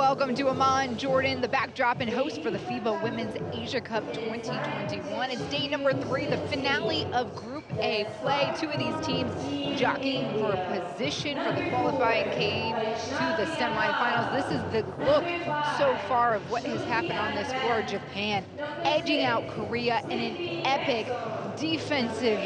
welcome to Amman Jordan, the backdrop and host for the FIBA Women's Asia Cup 2021. It's day number 3, the finale of Group A play. Two of these teams jockeying for a position for the qualifying game to the semifinals. This is the look so far of what has happened on this floor. Japan edging out Korea in an epic defensive,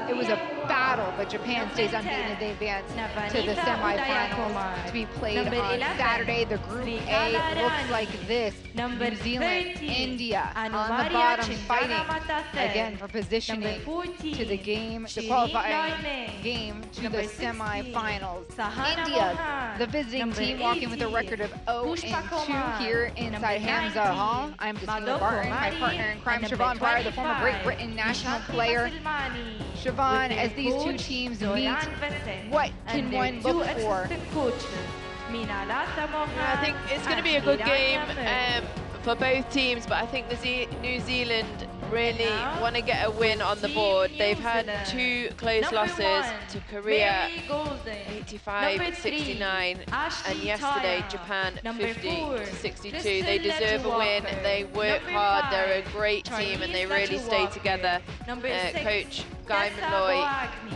it was a battle, but Japan stays unbeaten and they advance to the semifinals to be played on Saturday. The Group A looks like this. New Zealand, India on the bottom fighting again for positioning to the game, the qualifying game to the semifinals. India, the visiting team, walking with a record of 0-2 here inside Hamza Hall. I'm Destina Barton, my partner in crime, Siobhan Pryor, the former Great Britain national player. Siobhan, as these two teams meet, what can one look for? I think it's going to be a good game for both teams, but I think New Zealand really want to get a win on the board. They've had 2 close losses to Korea, 85-69, and yesterday Japan 50-62. They deserve a win. They work hard. They're a great team, and they really stay together. Coach Guy Malloy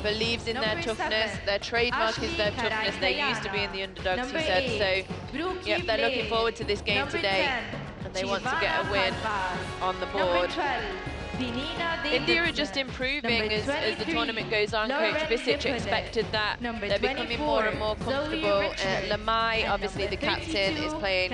believes in their toughness. Their trademark is their toughness. They're used to being the underdogs, he said. So, yep, they're looking forward to this game today, and they want to get a win on the board. India are just improving as the tournament goes on. Coach Visic expected that. They're becoming more and more comfortable. Lamai, obviously the captain, is playing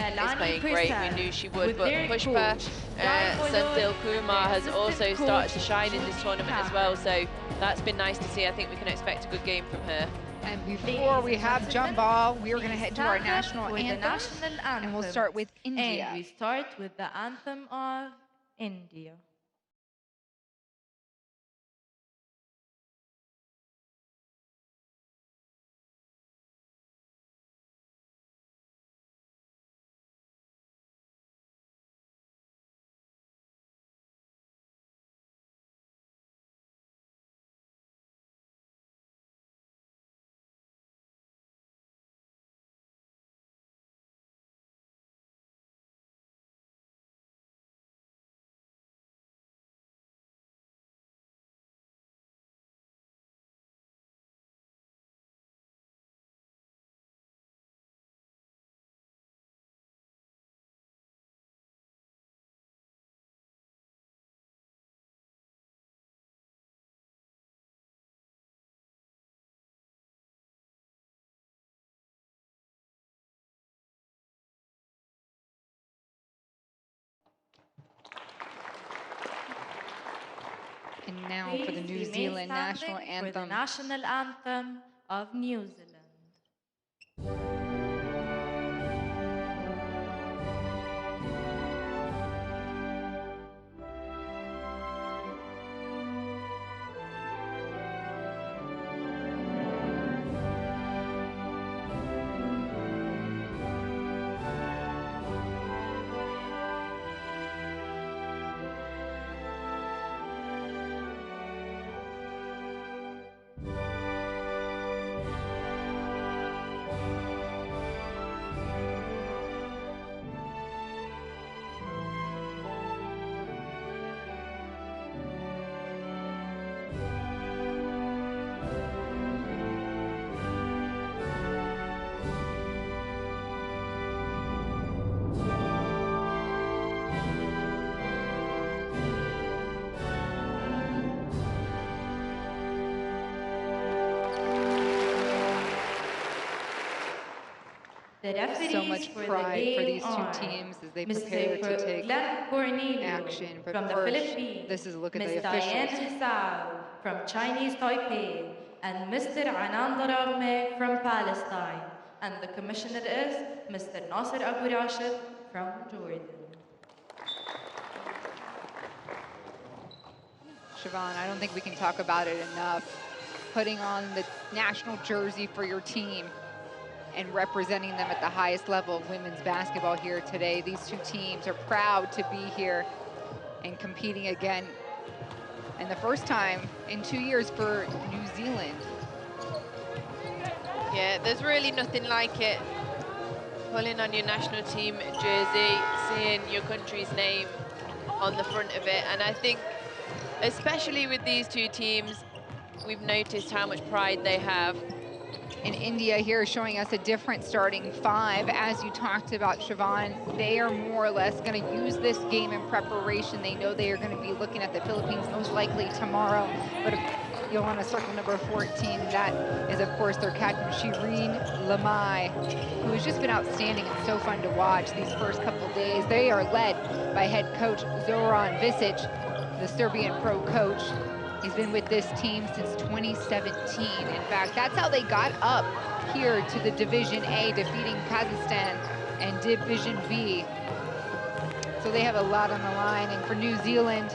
great. We knew she would, but Pushpa Senthil Kumar has also started to shine in this tournament as well. So that's been nice to see. I think we can expect a good game from her. And before we have jump ball, we are going to head to our national anthem, and we'll start with India. And we start with the anthem of India. And now for the New Zealand national anthem. For the national anthem of New Zealand. So much pride for these two teams as they prepare to take action. But first, this is a look at the officials. From Chinese Taipei, and Mr. Anand Rahme from Palestine. And the commissioner is Mr. Nasser Abu Rashid from Jordan. Siobhan, I don't think we can talk about it enough. Putting on the national jersey for your team and representing them at the highest level of women's basketball here today. These two teams are proud to be here and competing again. And the first time in 2 years for New Zealand. Yeah, there's really nothing like it. pulling on your national team jersey, seeing your country's name on the front of it. And I think, especially with these two teams, we've noticed how much pride they have. And India here showing us a different starting five. As you talked about, Siobhan, they are more or less going to use this game in preparation. They know they are going to be looking at the Philippines most likely tomorrow. But if you'll want to circle number 14, that is, of course, their captain, Shireen Lamai, who has just been outstanding and so fun to watch these first couple of days. They are led by head coach Zoran Visic, the Serbian pro coach. He's been with this team since 2017. In fact, that's how they got up here to the Division A, defeating Kazakhstan and Division B. So they have a lot on the line. And for New Zealand,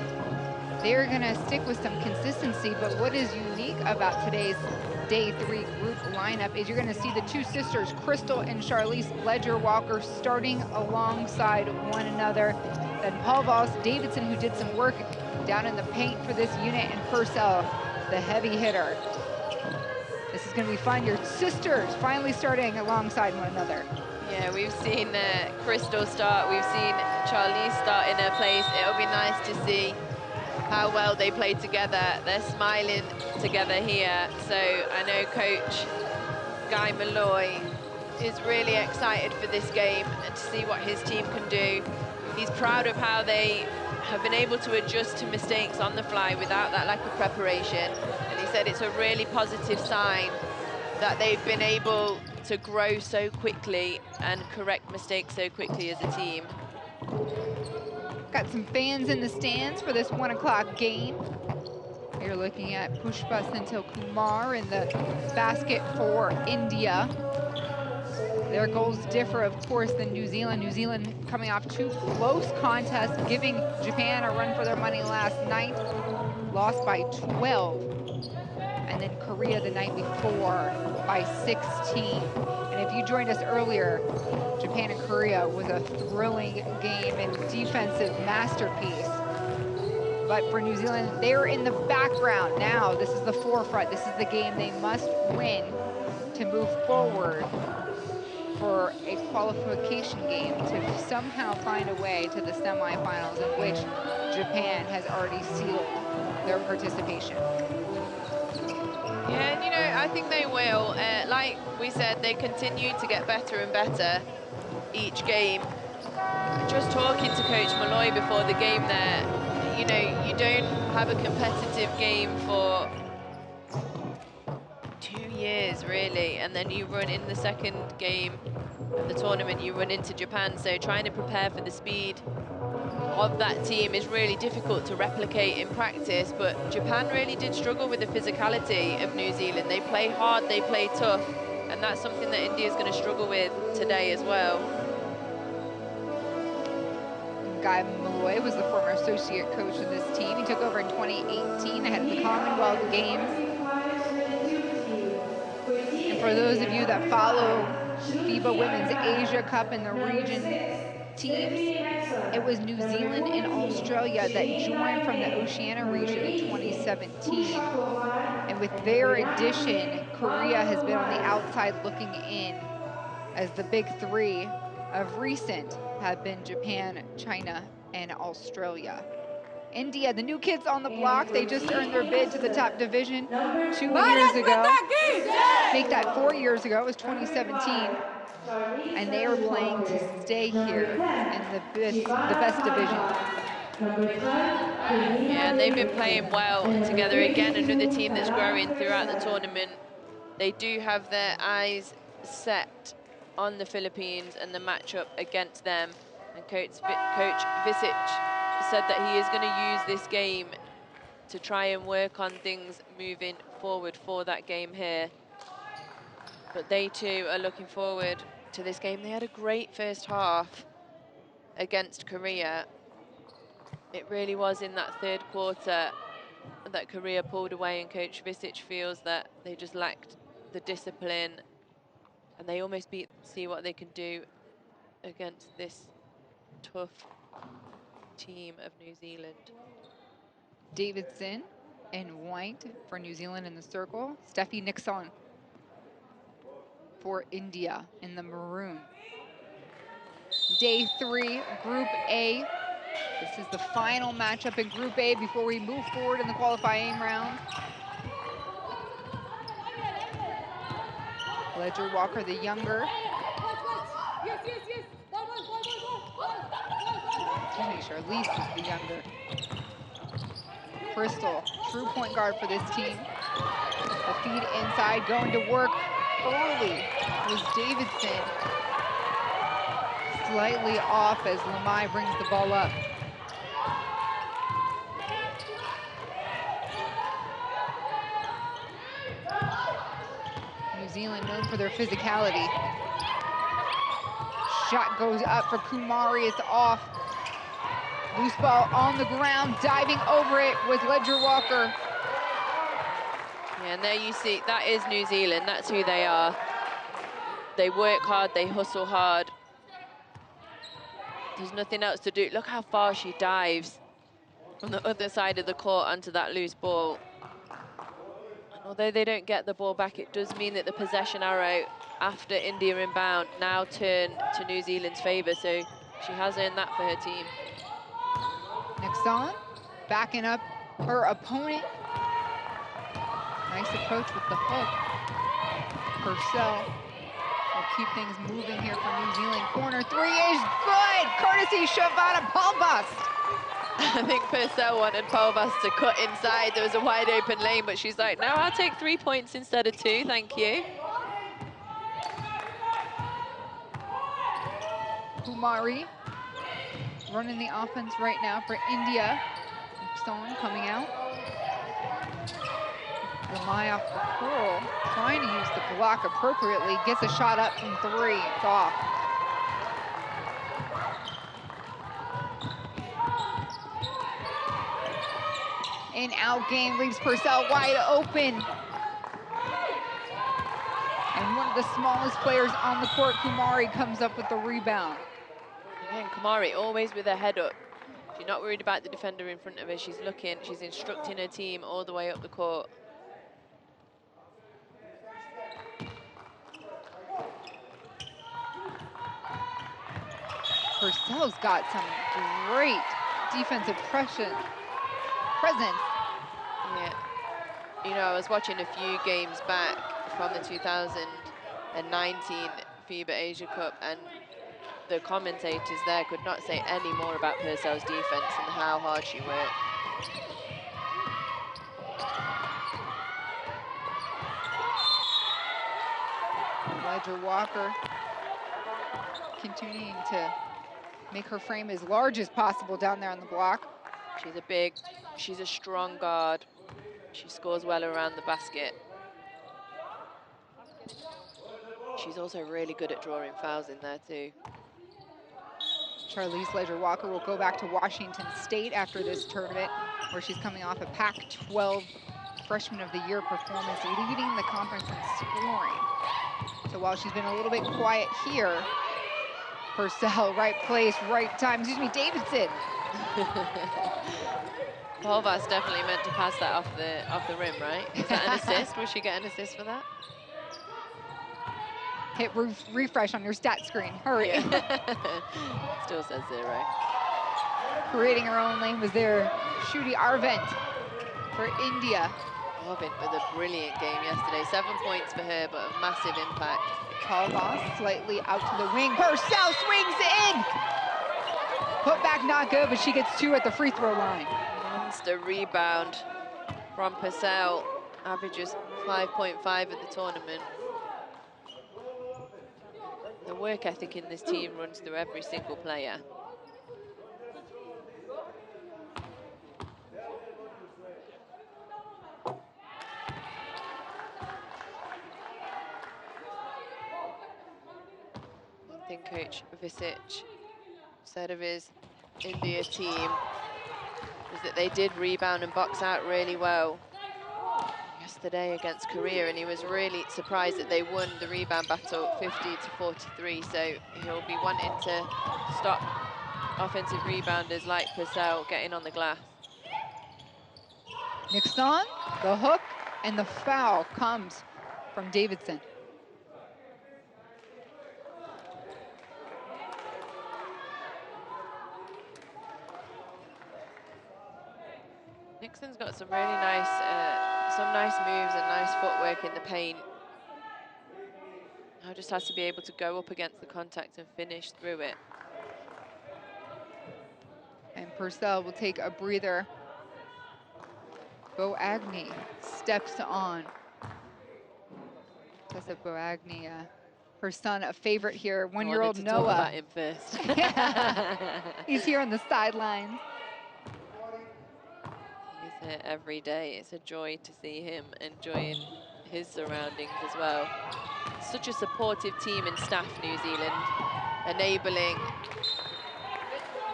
they're gonna stick with some consistency. But what is unique about today's Day 3 group lineup is you're gonna see the two sisters, Crystal and Charlize Ledger-Walker, starting alongside one another. Then Paul Voss Davidson, who did some work down in the paint for this unit, and Purcell, the heavy hitter. This is gonna be fun. Your sisters finally starting alongside one another. Yeah, we've seen Crystal start, we've seen Charlize start in her place. It'll be nice to see how well they play together. They're smiling together here. So I know Coach Guy Malloy is really excited for this game and to see what his team can do. He's proud of how they have been able to adjust to mistakes on the fly without that lack of preparation. And he said it's a really positive sign that they've been able to grow so quickly and correct mistakes so quickly as a team. Got some fans in the stands for this 1 o'clock game. You're looking at Pushpa Senthil Kumar in the basket for India. Their goals differ, of course, than New Zealand. New Zealand coming off two close contests, giving Japan a run for their money last night. Lost by 12. And then Korea the night before by 16. And if you joined us earlier, Japan and Korea was a thrilling game and defensive masterpiece. But for New Zealand, they're in the background now. This is the forefront. This is the game they must win to move forward for a qualification game to somehow find a way to the semifinals, in which Japan has already sealed their participation. Yeah, and you know, I think they will. Like we said, they continue to get better and better each game. Just talking to Coach Malloy before the game there, you know, you don't have a competitive game for 2 years, really, and then you run in the second game of the tournament, you run into Japan, so trying to prepare for the speed of that team is really difficult to replicate in practice. But Japan really did struggle with the physicality of New Zealand. They play hard, they play tough, and that's something that India's going to struggle with today as well. Guy Malloy was the former associate coach of this team. He took over in 2018 ahead of the Commonwealth Games. And for those of you that follow FIBA Women's Asia Cup in the region teams, it was New Zealand and Australia that joined from the Oceania region in 2017. And with their addition, Korea has been on the outside looking in, as the big three of recent have been Japan, China, and Australia. India, the new kids on the block, they just earned their bid to the top division 2 years ago. Make that 4 years ago, it was 2017. And they are playing to stay here in the best division. Yeah, they've been playing well together. Again, another team that's growing throughout the tournament. They do have their eyes set on the Philippines and the matchup against them. And Coach Visic said that he is going to use this game to try and work on things moving forward for that game here. But they too are looking forward to this game. They had a great first half against Korea. It really was in that third quarter that Korea pulled away, and Coach Visic feels that they just lacked the discipline, and they almost see what they can do against this tough team of New Zealand. Davidson in white for New Zealand in the circle. Steffi Nixon for India in the maroon. Day 3, Group A. This is the final matchup in Group A before we move forward in the qualifying round. Ledger Walker, the younger. Excuse me, Charlize is the younger. Crystal, true point guard for this team. The feed inside, going to work early was Davidson. Slightly off as Lamai brings the ball up. New Zealand known for their physicality. Shot goes up for Kumari, it's off. Loose ball on the ground, diving over it with Ledger Walker. Yeah, and there you see, that is New Zealand, that's who they are. They work hard, they hustle hard. There's nothing else to do. Look how far she dives from the other side of the court onto that loose ball. And although they don't get the ball back, it does mean that the possession arrow after India inbound now turn to New Zealand's favour, so she has earned that for her team. Nixon backing up her opponent. Nice approach with the hook. Purcell will keep things moving here for New Zealand. Corner 3 is good, courtesy Shavana Palbast. I think Purcell wanted Palbast to cut inside. There was a wide open lane, but she's like, no, I'll take 3 points instead of 2, thank you. Kumari running the offense right now for India. Nixon coming out. Lamai off the curl, trying to use the block appropriately, gets a shot up from 3, it's off. In out game leaves Purcell wide open. And one of the smallest players on the court, Kumari, comes up with the rebound. Again, Kumari always with her head up. She's not worried about the defender in front of her. She's looking, she's instructing her team all the way up the court. Purcell's got some great defensive presence. Yeah. You know, I was watching a few games back from the 2019 FIBA Asia Cup, and the commentators there could not say any more about Purcell's defense and how hard she worked. Ledger Walker continuing to make her frame as large as possible down there on the block. She's a strong guard. She scores well around the basket. She's also really good at drawing fouls in there too. Charlize Ledger Walker will go back to Washington State after this tournament, where she's coming off a Pac-12 Freshman of the Year performance, leading the conference in scoring. So while she's been a little bit quiet here, Purcell, right place, right time. Excuse me, Davidson. Palbast definitely meant to pass that off the rim, right? Is that an assist? Will she get an assist for that? Hit refresh on your stat screen. Hurry. Yeah. Still says 0. Creating her own lane was there. Shruti Arvind for India. Arvind with a brilliant game yesterday. 7 points for her, but a massive impact. Palbast slightly out to the wing. Purcell swings in. Put back not good, but she gets 2 at the free throw line. Monster rebound from Purcell. Averages 5.5 at the tournament. The work ethic in this team runs through every single player. One thing Coach Visic said of his India team was that they did rebound and box out really well yesterday against Korea, and he was really surprised that they won the rebound battle 50-43, so he'll be wanting to stop offensive rebounders like Purcell getting on the glass. Nixon, the hook, and the foul comes from Davidson. Nixon's got some really nice, moves and nice footwork in the paint. Now just has to be able to go up against the contact and finish through it. And Purcell will take a breather. Boagni steps on. Tessa Boagni, her son, a favorite here, one-year-old Noah. Talk about him first. He's here on the sidelines. He's here every day. It's a joy to see him enjoying his surroundings as well. Such a supportive team and staff, New Zealand, enabling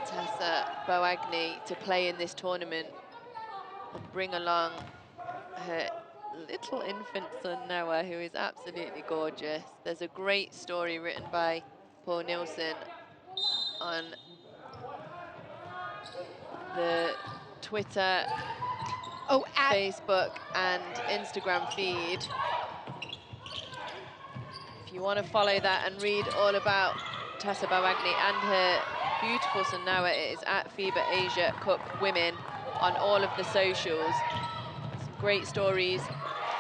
Tessa Boagni to play in this tournament and bring along her little infant son Noah, who is absolutely gorgeous. There's a great story written by Paul Nielsen on the Twitter, Facebook and Instagram feed. If you want to follow that and read all about Tessa Boagni and her beautiful son Noah, it is at FIBA Asia Cup Women on all of the socials. Some great stories.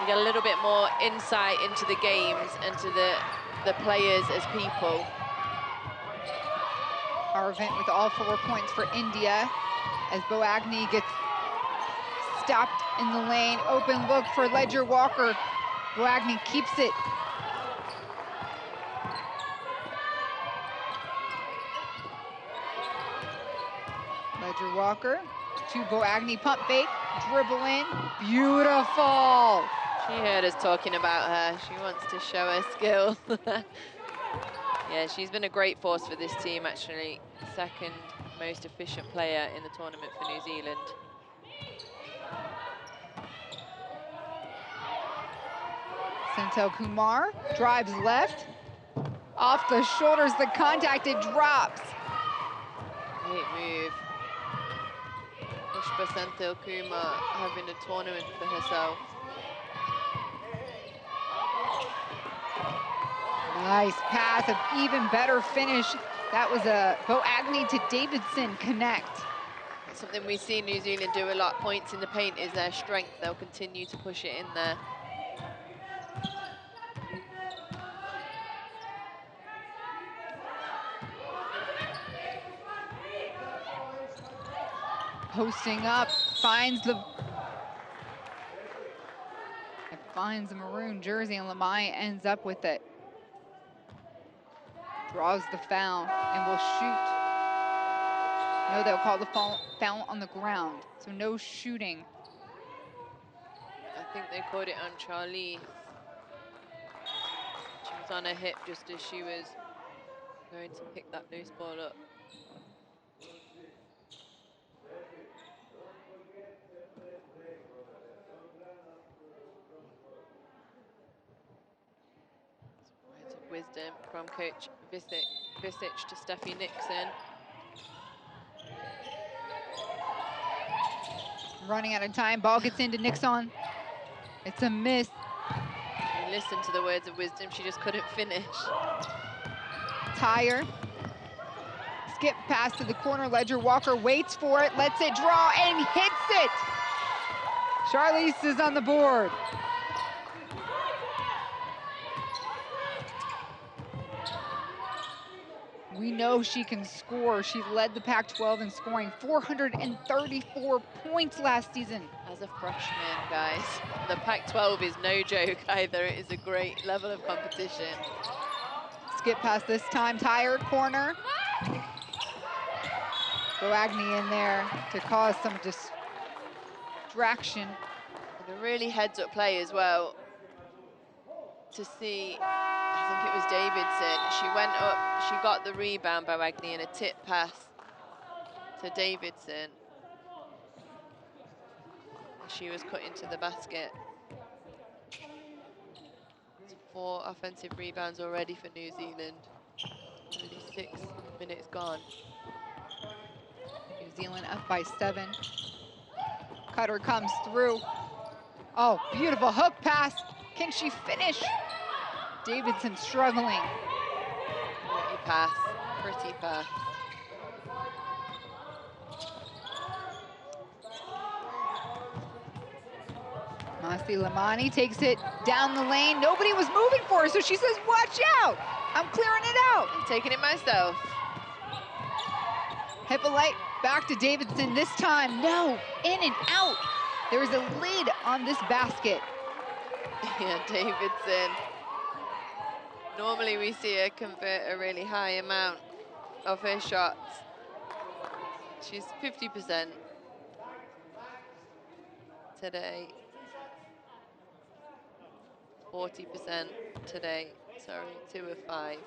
You get a little bit more insight into the games and to the players as people. Arvin with all 4 points for India as Boagni gets stopped in the lane. Open look for Ledger Walker. Boagni keeps it. Ledger Walker to Boagni, pump fake, dribble in, beautiful. She heard us talking about her. She wants to show her skill. Yeah, she's been a great force for this team, actually. Second most efficient player in the tournament for New Zealand. Senthil Kumar drives left. Off the shoulders, the contact, it drops. Great move. Pushpa Senthil Kumar having a tournament for herself. Nice pass, an even better finish. That was a Boagni to Davidson connect. Something we see New Zealand do a lot. Points in the paint is their strength. They'll continue to push it in there. Posting up, finds the maroon jersey, and Lamai ends up with it. Draws the foul and will shoot. No, they'll call the foul on the ground, so no shooting. I think they called it on Charlie. She was on her hip just as she was going to pick that loose ball up. Words of wisdom from Coach Visic to Steffi Nixon. Running out of time, ball gets into Nixon. It's a miss. She listened to the words of wisdom, she just couldn't finish. Tyre. Skip pass to the corner, Ledger Walker waits for it, lets it draw, and hits it! Charlize is on the board. We know she can score. She led the Pac-12 in scoring, 434 points last season. As a freshman, guys, the Pac-12 is no joke either. It is a great level of competition. Skip pass this time, Tyre, corner. Boagni in there to cause some distraction. And a really heads-up play as well. To see, I think it was Davidson. She went up, she got the rebound, Boagni, and a tip pass to Davidson. She was cut into the basket. 4 offensive rebounds already for New Zealand. Only 6 minutes gone. New Zealand up by 7. Cutter comes through. Oh, beautiful hook pass. Can she finish? Davidson struggling. Pretty pass, pretty pass. Masi Lamani takes it down the lane. Nobody was moving for her, so she says, watch out. I'm clearing it out. I'm taking it myself. Hippolyte back to Davidson this time. No, in and out. There is a lid on this basket. Yeah, Davidson. Normally we see her convert a really high amount of her shots. She's 50% today. 40% today, sorry, 2 of 5.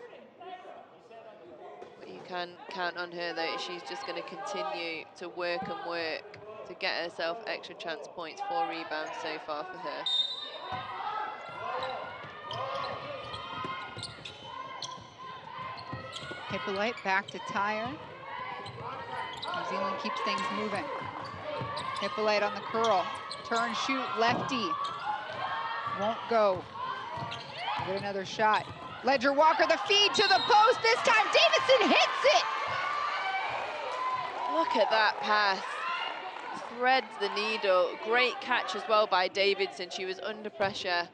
But you can count on her though, she's just going to continue to work and work to get herself extra chance points. 4 rebounds so far for her. Hippolyte back to Tyre. New Zealand keeps things moving. Hippolyte on the curl. Turn, shoot, lefty. Won't go. Get another shot. Ledger Walker, the feed to the post. This time Davidson hits it. Look at that pass. Threads the needle. Great catch as well by Davidson. She was under pressure.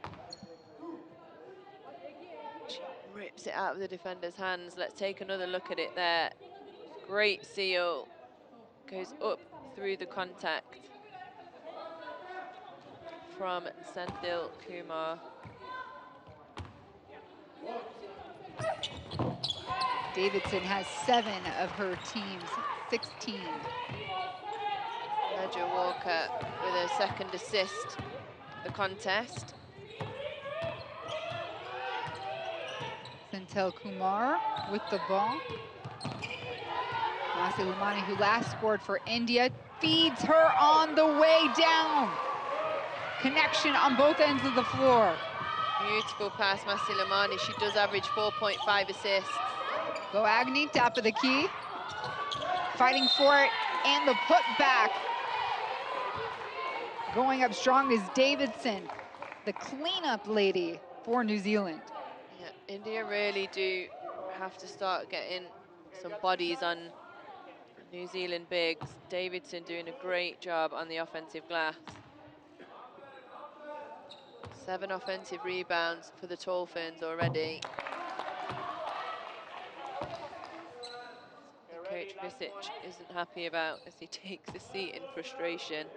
She rips it out of the defender's hands. Let's take another look at it there. Great seal. Goes up through the contact from Senthil Kumar. Davidson has 7 of her team's 16. Ledger Walker with her second assist the contest. Senthil Kumar with the ball. Masi Lamani, who last scored for India, feeds her on the way down. Connection on both ends of the floor. Beautiful pass, Masi Lamani. She does average 4.5 assists. Go Agni, top of the key. Fighting for it, and the putback. Going up strong is Davidson, the cleanup lady for New Zealand. Yeah, India really do have to start getting some bodies on New Zealand bigs. Davidson doing a great job on the offensive glass. 7 offensive rebounds for the Tall Ferns already. And Coach Visic isn't happy about as he takes a seat in frustration.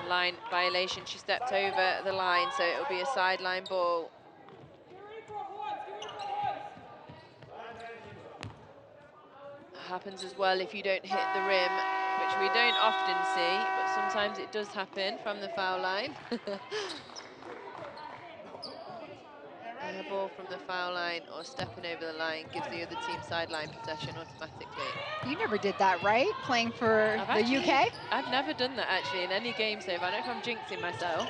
Line violation, she stepped over the line, so it'll be a sideline ball. Happens as well if you don't hit the rim, which we don't often see, but sometimes it does happen from the foul line. And a ball from the foul line or stepping over the line gives the other team sideline possession automatically. You never did that, right? Playing for the UK? I've never done that actually in any game save. I don't know if I'm jinxing myself.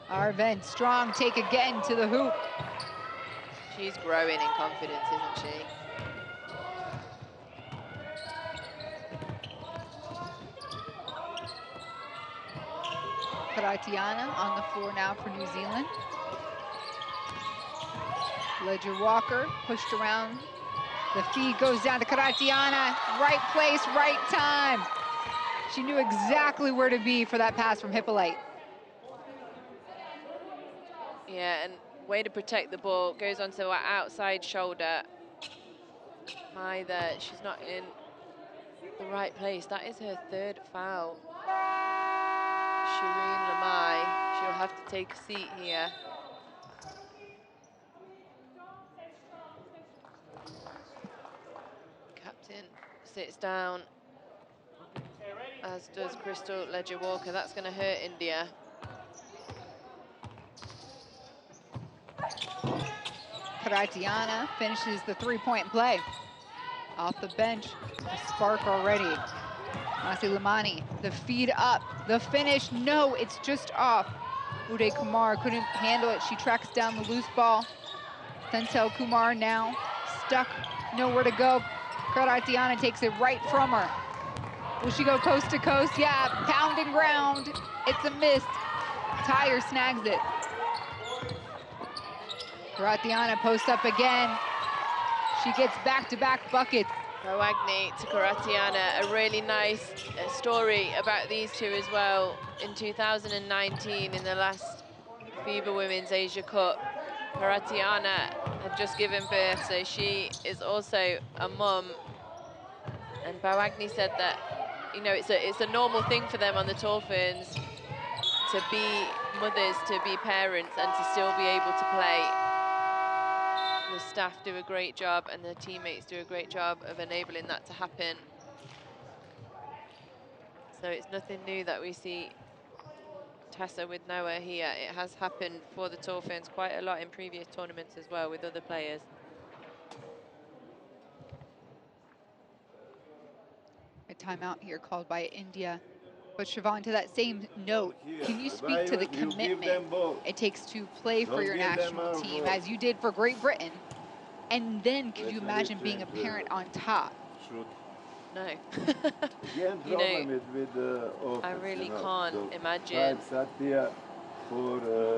Arven, strong take again to the hoop. She's growing in confidence, isn't she? Karatiana on the floor now for New Zealand. Ledger Walker pushed around. The feed goes down to Karatiana. Right place, right time. She knew exactly where to be for that pass from Hippolyte. Yeah, and way to protect the ball. Goes onto her outside shoulder. Either she's not in the right place. That is her 3rd foul. Shireen Lamai, she'll have to take a seat here. Captain sits down, as does Crystal Ledger Walker. That's going to hurt India. Karatiana finishes the 3-point play. Off the bench, a spark already. Masi Lamani, the feed up, the finish, no, it's just off. Uday Kumar couldn't handle it. She tracks down the loose ball. Senthil Kumar now stuck, nowhere to go. Karatiana takes it right from her. Will she go coast to coast? Yeah, pounding ground. It's a miss. Tyre snags it. Karatiana posts up again. She gets back-to-back buckets. Boagni to Karatiana, a really nice story about these two as well. In 2019, in the last FIBA Women's Asia Cup, Karatiana had just given birth, so she is also a mum. And Boagni said that, you know, it's a normal thing for them on the Tall Ferns to be mothers, to be parents, and to still be able to play. The staff do a great job and the teammates do a great job of enabling that to happen. So it's nothing new that we see Tessa with Noah here. It has happened for the Tall Ferns quite a lot in previous tournaments as well with other players. A timeout here called by India. But Siobhan, to that same note, can you speak to the commitment it takes to play for your national team, as you did for Great Britain? And then could you imagine being a parent on top? No. You know, I really can't imagine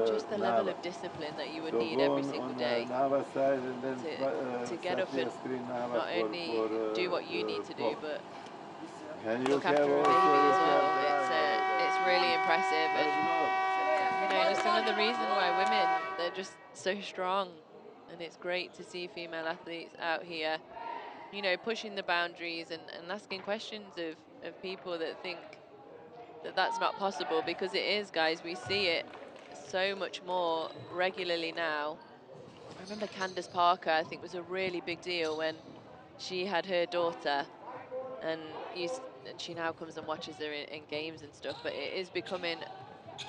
just the level of discipline that you would need every single day to get up and not only do what you need to do, but look after a baby as well. It's really impressive, and you know, just another reason why women, they're just so strong, and it's great to see female athletes out here, you know, pushing the boundaries and asking questions of people that think that that's not possible, because it is, guys. We see it so much more regularly now. I remember Candace Parker, I think, was a really big deal when she had her daughter, and she now comes and watches her in games and stuff, but it is becoming,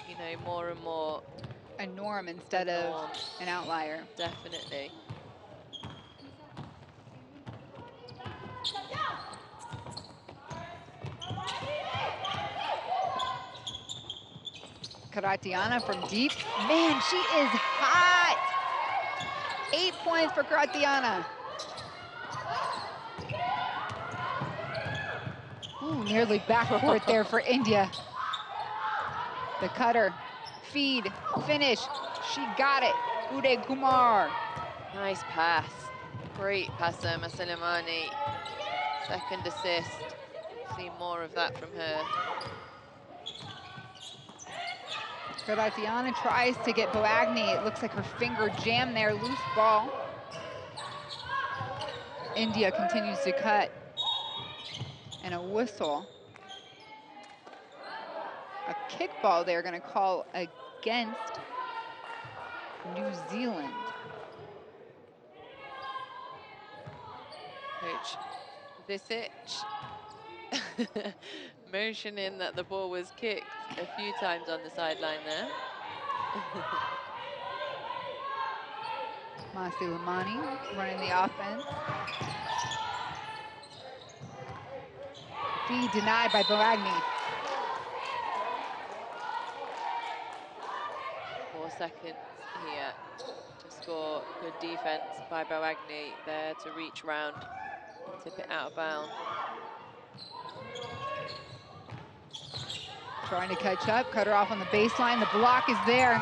you know, more and more a norm instead of an outlier. Definitely. Karatiana from deep. Man, she is hot. 8 points for Karatiana. Ooh, nearly backcourt there for India. The cutter, feed, finish. She got it. Uday Kumar. Nice pass. Great passer, Masalimani. Second assist. See more of that from her. Karatiana tries to get Boagni. It looks like her finger jammed there. Loose ball. India continues to cut. And a whistle. A kickball they're going to call against New Zealand. Coach Visich motioning that the ball was kicked a few times on the sideline there. Masilimani running the offense. Feed denied by Boagni. 4 seconds here to score. Good defense by Boagni there to reach round, tip it out of bounds. Trying to catch up, cut her off on the baseline. The block is there.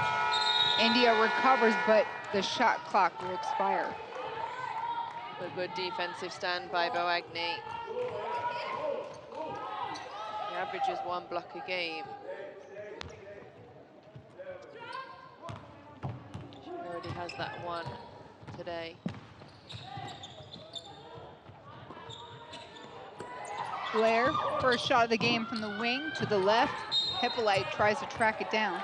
India recovers, but the shot clock will expire. A good defensive stand by Boagni. He averages 1 block a game. She already has that one today. Blair, first shot of the game from the wing to the left. Hippolyte tries to track it down.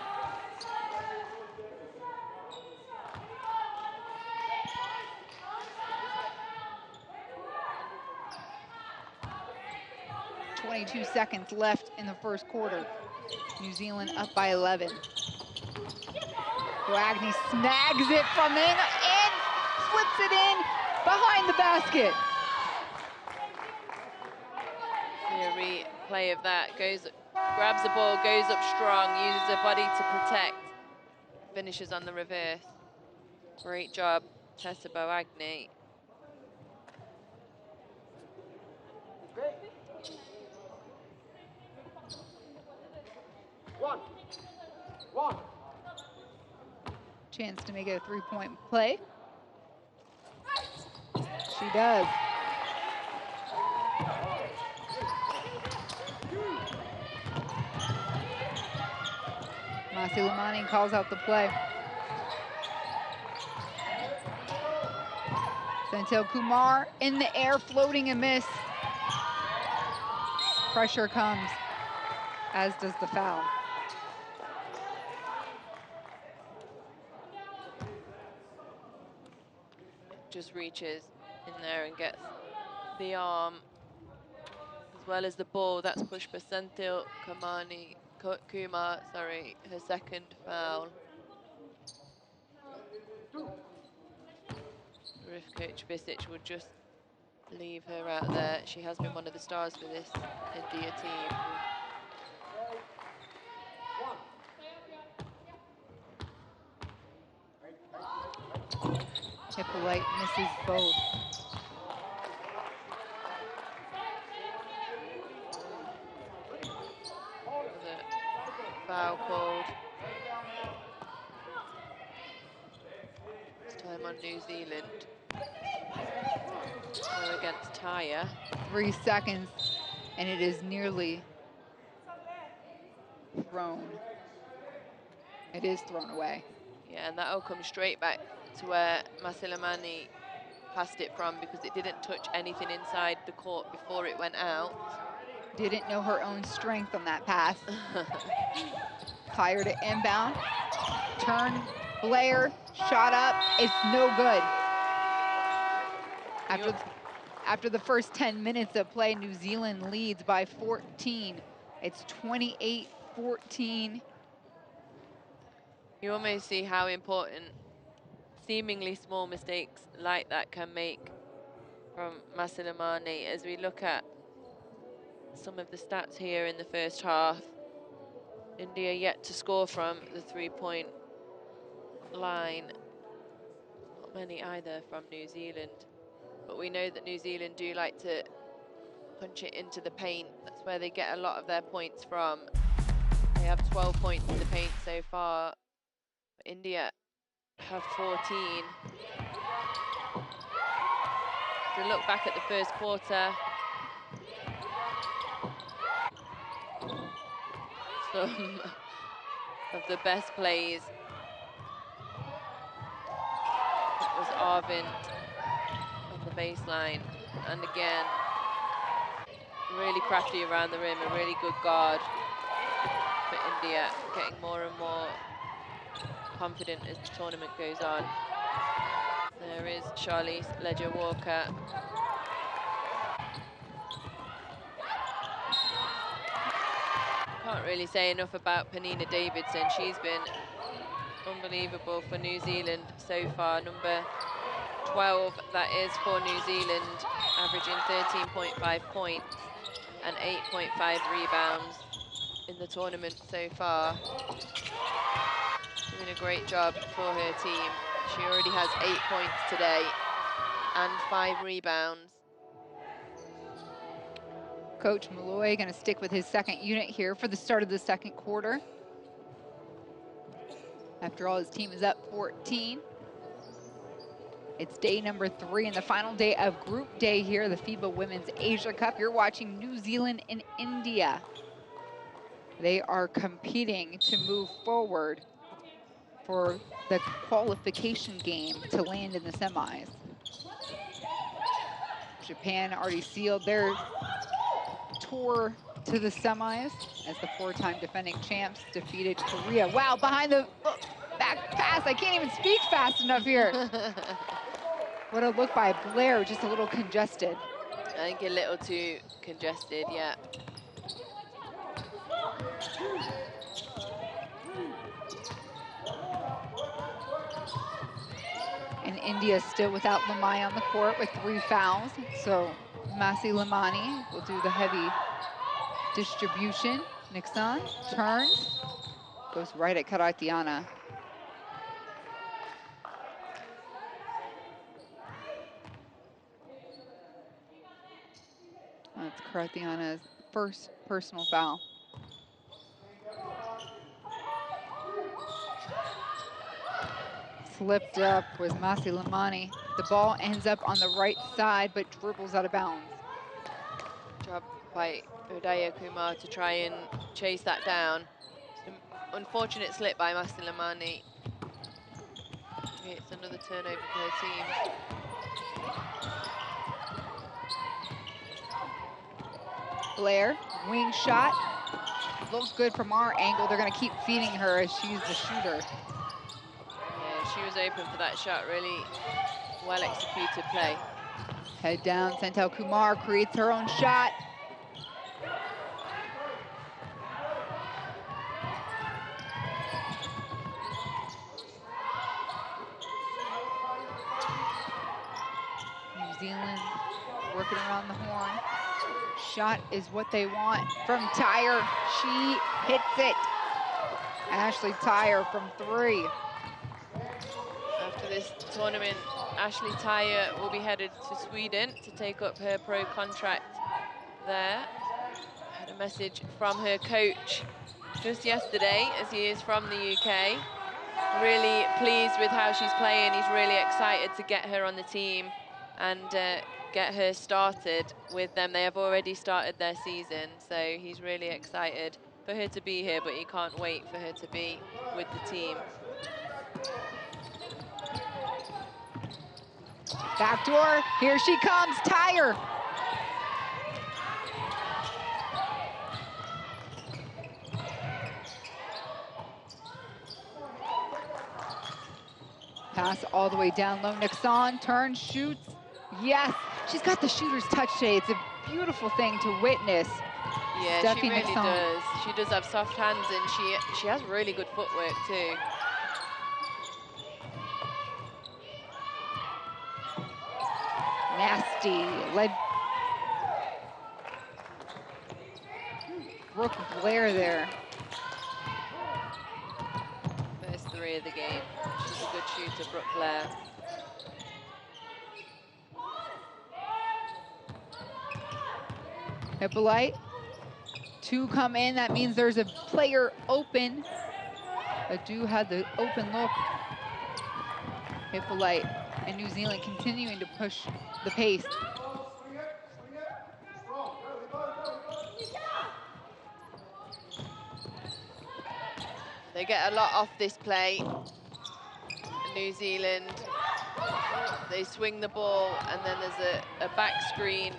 .22 seconds left in the first quarter. New Zealand up by 11. Boagni snags it from in, flips it in behind the basket. See a replay of that. Grabs the ball, goes up strong, uses her body to protect, finishes on the reverse. Great job, Tessa Boagni. One. Chance to make it a three-point play. She does. Masi Lamani calls out the play. Senthil Kumar in the air, floating a miss. Pressure comes, as does the foul. Just reaches in there and gets the arm as well as the ball. That's pushed by Senthil Kumar, sorry, her second foul. If Coach Bisic would just leave her out there. She has been one of the stars for this India team. Hippolyte misses both. The foul called. This time on New Zealand. So against Taya. 3 seconds, and it is nearly thrown. It is thrown away. Yeah, and that'll come straight back to where Masi Lamani passed it from, because it didn't touch anything inside the court before it went out. Didn't know her own strength on that pass. Fire to inbound. Turn, Blair, shot up. It's no good. After the first 10 minutes of play, New Zealand leads by 14. It's 28-14. You almost see how important seemingly small mistakes like that can make from Masi Lamani. As we look at some of the stats here in the first half, India yet to score from the 3-point line. Not many either from New Zealand, but we know that New Zealand do like to punch it into the paint. That's where they get a lot of their points from. They have 12 points in the paint so far. India have 14. To look back at the first quarter, some of the best plays. That was Arvind on the baseline, and again, really crafty around the rim, a really good guard for India, getting more and more confident as the tournament goes on. There is Charlize Ledger-Walker. Can't really say enough about Penina Davidson. She's been unbelievable for New Zealand so far. Number 12, that is, for New Zealand, averaging 13.5 points and 8.5 rebounds in the tournament so far. Doing a great job for her team. She already has 8 points today and 5 rebounds. Coach Malloy going to stick with his second unit here for the start of the second quarter. After all, his team is up 14. It's day number 3 and the final day of Group Day here, the FIBA Women's Asia Cup. You're watching New Zealand and India. They are competing to move forward for the qualification game to land in the semis. Japan already sealed their tour to the semis as the 4-time defending champs defeated Korea. Wow, behind the back pass. I can't even speak fast enough here. What a look by Blair, just a little congested. I think a little too congested, yeah. And India still without Lamai on the court with 3 fouls. So Masi Lamani will do the heavy distribution. Nixon turns, goes right at Karatiana. That's Karatiana's first personal foul. Slipped up was Masi Lamani. The ball ends up on the right side, but dribbles out of bounds. Job by Udaya Kumar to try and chase that down. Some unfortunate slip by Master Lamani. It's another turnover for her team. Blair, wing shot. Looks good from our angle. They're going to keep feeding her as she's the shooter. Yeah, she was open for that shot. Really well executed play. Head down, Senthil Kumar creates her own shot. New Zealand working around the horn. Shot is what they want from Tyre. She hits it. Ashley Tyre from 3. After this tournament, Ashley Tyre will be headed to Sweden to take up her pro contract there. I had a message from her coach just yesterday, as he is from the UK. Really pleased with how she's playing. He's really excited to get her on the team and get her started with them. They have already started their season, so he's really excited for her to be here, but he can't wait for her to be with the team. Backdoor, here she comes, Tyre. Pass all the way down low, Nixon, turns, shoots. Yes, she's got the shooter's touch today. It's a beautiful thing to witness. Yeah, Steffi she really Nixon. does. She does have soft hands, and she has really good footwork too. Nasty, led Brooke Blair there. First 3 of the game. She's a good shooter, Brooke Blair. Hippolyte, 2 come in. That means there's a player open. Adu had the open look. Hippolyte and New Zealand continuing to push the pace. They get a lot off this play. New Zealand, they swing the ball, and then there's a back screen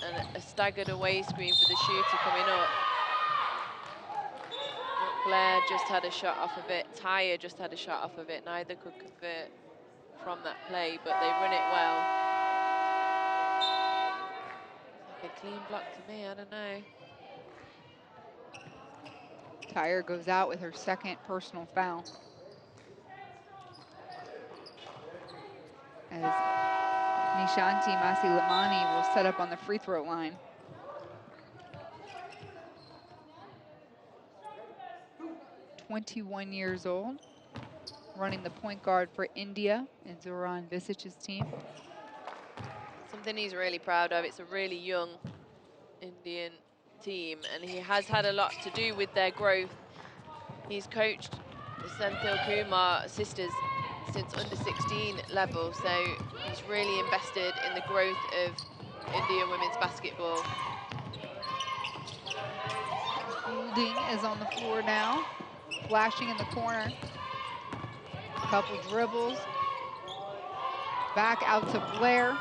and a staggered away screen for the shooter coming up. Blair just had a shot off of it. Tyre just had a shot off of it. Neither could convert from that play, but they run it well. Like a clean block to me, I don't know. Tyre goes out with her 2nd personal foul. As Nishanti Masilamani will set up on the free throw line. "21 years old, running the point guard for India and Zoran Visic's team. Something he's really proud of. It's a really young Indian team, and he has had a lot to do with their growth. He's coached the Senthil Kumar sisters since under 16 level, so he's really invested in the growth of India women's basketball. Goulding is on the floor now, flashing in the corner. Couple dribbles. Back out to Blair.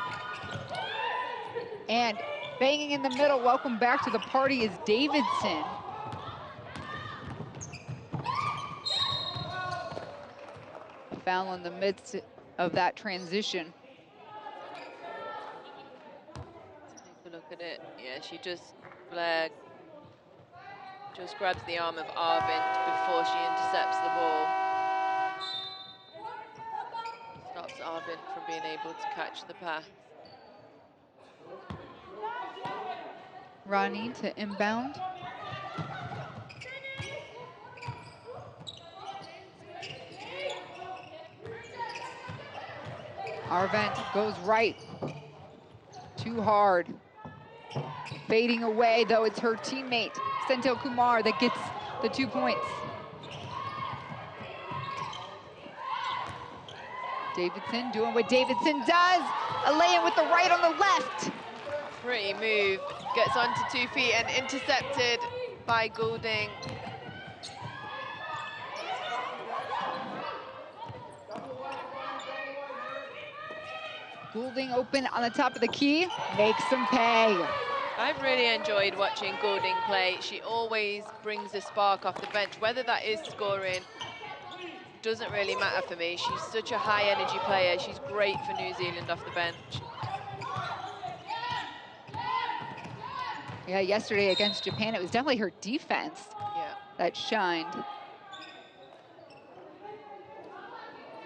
And banging in the middle, welcome back to the party, is Davidson. Foul in the midst of that transition. Take a look at it. Yeah, Blair just grabs the arm of Arvind before she intercepts the ball. Stops Arvind from being able to catch the pass. Rani to inbound. Arvind goes right. Too hard. Fading away, though, it's her teammate, Senthil Kumar, that gets the 2 points. Davidson doing what Davidson does. A lay-in with the right on the left. Pretty move. Gets onto 2 feet and intercepted by Goulding. Goulding open on the top of the key, makes them pay. I've really enjoyed watching Goulding play. She always brings a spark off the bench. Whether that is scoring doesn't really matter for me. She's such a high energy player. She's great for New Zealand off the bench. Yeah, yesterday against Japan, it was definitely her defense that shined.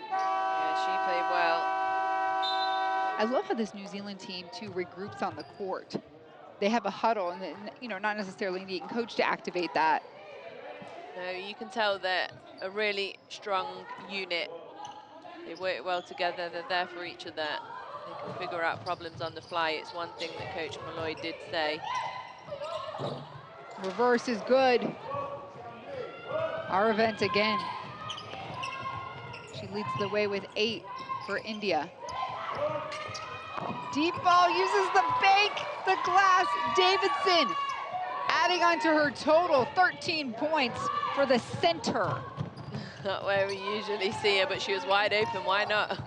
Yeah, she played well. I love how this New Zealand team, too, regroups on the court. They have a huddle, and you know, not necessarily needing coach to activate that. No, you can tell they're a really strong unit. They work well together. They're there for each other. They can figure out problems on the fly. It's one thing that Coach Malloy did say. Reverse is good. Our event again. She leads the way with 8 for India. Deep ball uses the bank, the glass. Davidson adding on to her total 13 points for the center. Not where we usually see her, but she was wide open. Why not?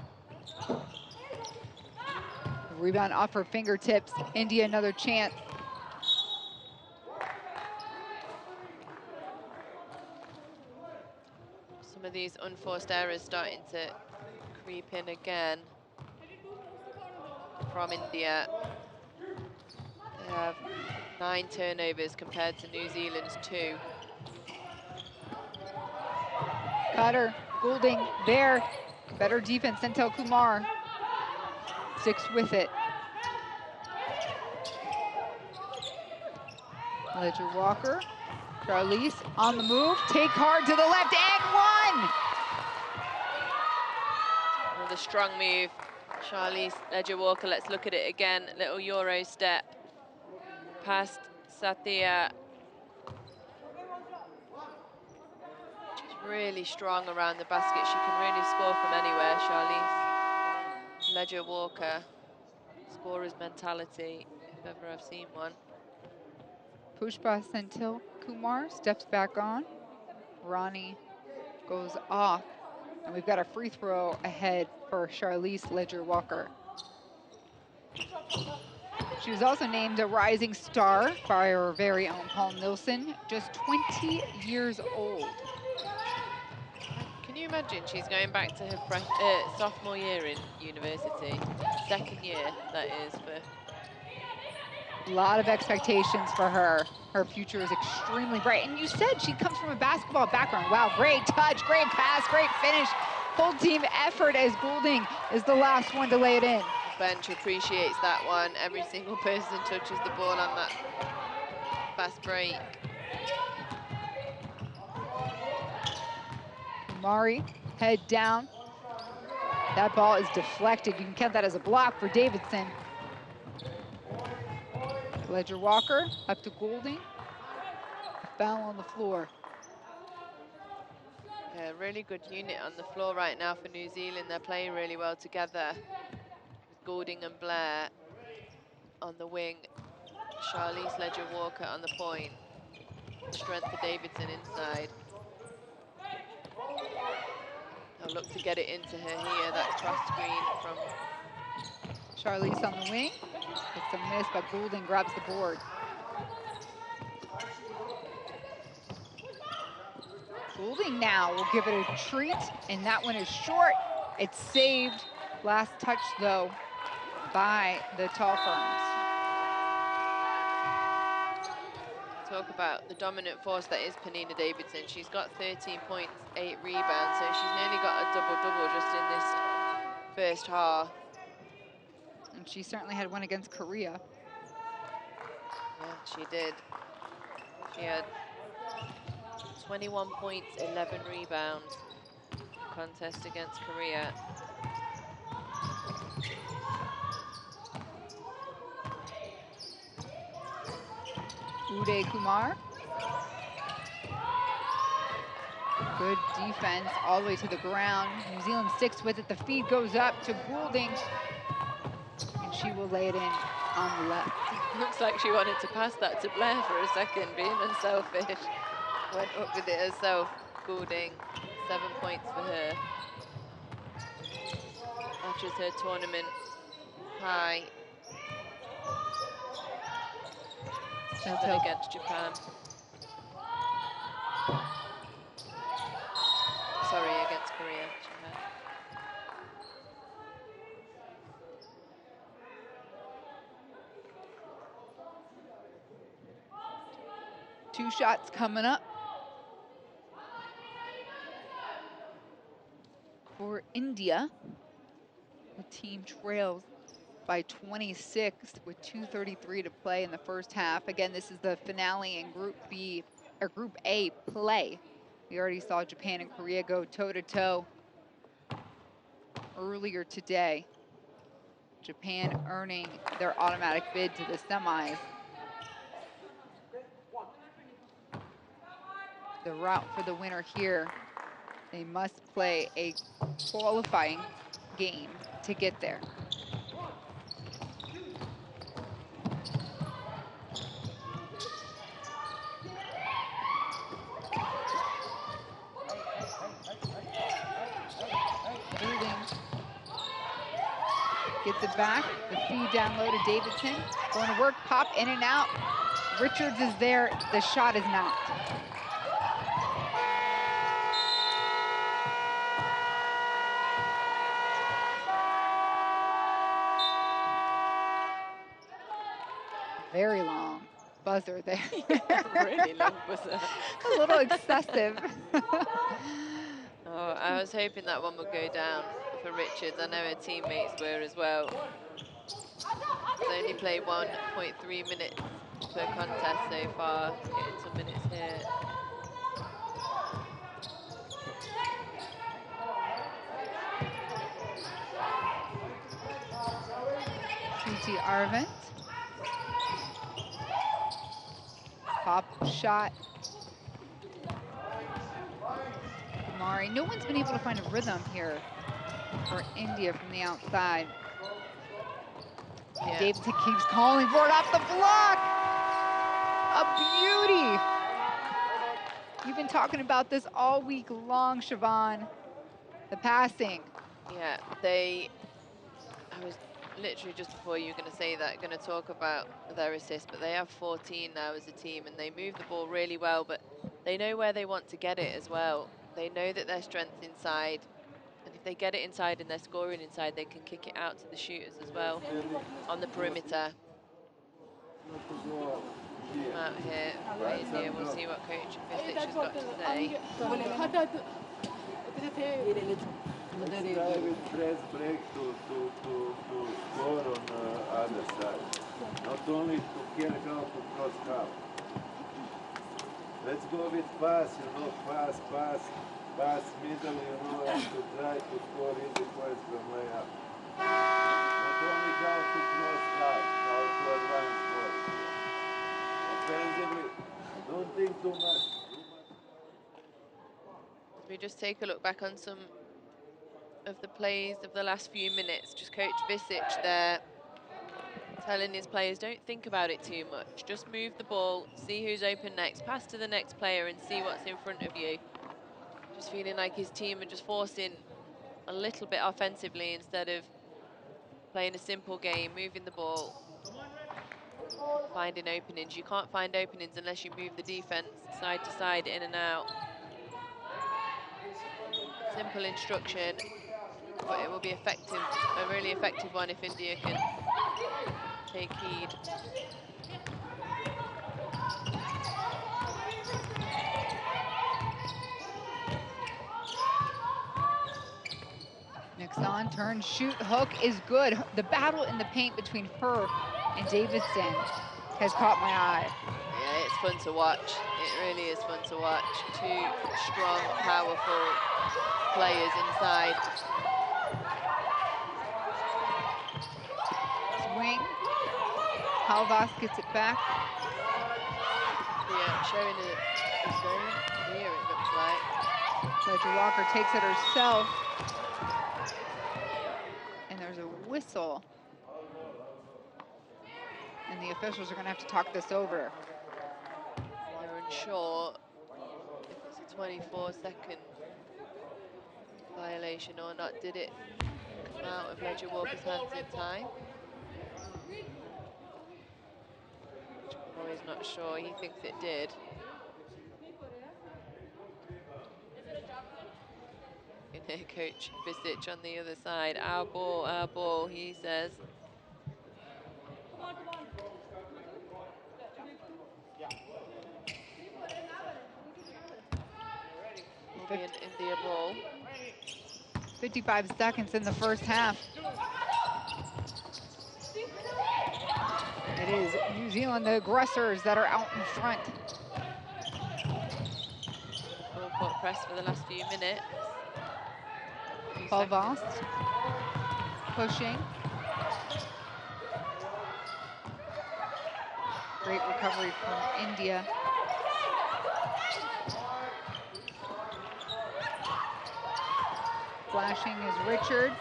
Rebound off her fingertips. India another chance. Some of these unforced errors starting to creep in again from India. They have 9 turnovers compared to New Zealand's 2. Cutter, Goulding, there. Better defense, Senthil Kumar. Sticks with it. Ledger Walker, Charlize on the move, take hard to the left, and 1! Another strong move. Charlize Ledger Walker, let's look at it again. Little Euro step. Past Sathya. She's really strong around the basket. She can really score from anywhere, Charlize Ledger Walker. Scorer's mentality, if ever I've seen one. Pushpa Senthil Kumar steps back on. Ronnie goes off. And we've got a free throw ahead for Charlize Ledger Walker. She was also named a rising star by her very own Paul Nilsson, just 20 years old. Can you imagine? She's going back to her sophomore year in university. 2nd year, that is, for... A lot of expectations for her. Her future is extremely bright. And you said she comes from a basketball background. Wow, great touch, great pass, great finish. Full team effort as Goulding is the last one to lay it in. The bench appreciates that one. Every single person touches the ball on that fast break. Kumari, head down. That ball is deflected. You can count that as a block for Davidson. Ledger Walker up to Goulding. A foul on the floor. Yeah, really good unit on the floor right now for New Zealand. They're playing really well together. With Goulding and Blair on the wing. Charlize Ledger Walker on the point. Strength for Davidson inside. They'll look to get it into her here. That cross screen from Charlize on the wing. It's a miss, but Goulding grabs the board. Goulding now will give it a treat, and that one is short. It's saved. Last touch, though, by the Tall Ferns. Talk about the dominant force that is Penina Davidson. She's got 13 points, 8 rebounds, so she's nearly got a double-double just in this first half. And she certainly had one against Korea. Yeah, she did. She had 21 points, 11 rebounds. Contest against Korea. Uday Kumar. Good defense all the way to the ground. New Zealand sticks with it. The feed goes up to Goulding. And she will lay it in on the left. Looks like she wanted to pass that to Blair for a second, being unselfish. Went up with it herself. Goulding, 7 points for her. Matches her tournament high. 7 against Japan. Sorry, against Korea. Two shots coming up for India. The team trails by 26 with 2:33 to play in the first half. Again, this is the finale in Group B or Group A play. We already saw Japan and Korea go toe-to-toe earlier today. Japan earning their automatic bid to the semis. The route for the winner here, they must play a qualifying game to get there. Gets it back, the feed down low to Davidson. Going to work, pop in and out. Richards is there, the shot is not. Very long buzzer there. Really long buzzer. A little excessive. Oh, I was hoping that one would go down for Richards. I know her teammates were as well. They only played 1.3 minutes per contest so far, getting some minutes here. Shruti Arvind. Pop shot. Mari. No one's been able to find a rhythm here for India from the outside. And Davidson keeps calling for it off the block. A beauty. You've been talking about this all week long, Siobhan. The passing. Yeah, I was literally just before you were going to say that, going to talk about their assist, but they have 14 now as a team, and they move the ball really well, but they know where they want to get it as well. They know that their strength's inside, and if they get it inside and they're scoring inside, they can kick it out to the shooters as well on the perimeter. Out here for India, we'll see what Coach Visich has got to say. Let's try with press break to score on the other side. Not only to care how to cross half. Let's go with pass, pass middle, and to try to score easy points from layup. Not only how to cross half, how to advance ball. Offensively, don't think too much. We just take a look back on some of the plays of the last few minutes. Just Coach Visich there telling his players, don't think about it too much. Just move the ball, see who's open next, pass to the next player and see what's in front of you. Just feeling like his team are just forcing a little bit offensively instead of playing a simple game, moving the ball, finding openings. You can't find openings unless you move the defense side to side, in and out. Simple instruction, but it will be effective, a really effective one if India can take heed. Nixon, turn, shoot, hook is good. The battle in the paint between her and Davidson has caught my eye. Yeah, it's fun to watch. It really is fun to watch. Two strong, powerful players inside. Swing. Halvas gets it back. Yeah, showing a zone here, it looks like. Ledger Walker takes it herself. And there's a whistle. And the officials are going to have to talk this over. They're unsure if it's a 24-second violation or not. Did it come out of Ledger Walker's hands in time? Roy's not sure, he thinks it did. You can hear Coach Visic on the other side. Our ball, he says. Will be an India ball. 55 seconds in the first half. It is New Zealand, the aggressors, that are out in front. Full court press for the last few minutes. Paul Vost pushing. Great recovery from India. Flashing is Richard.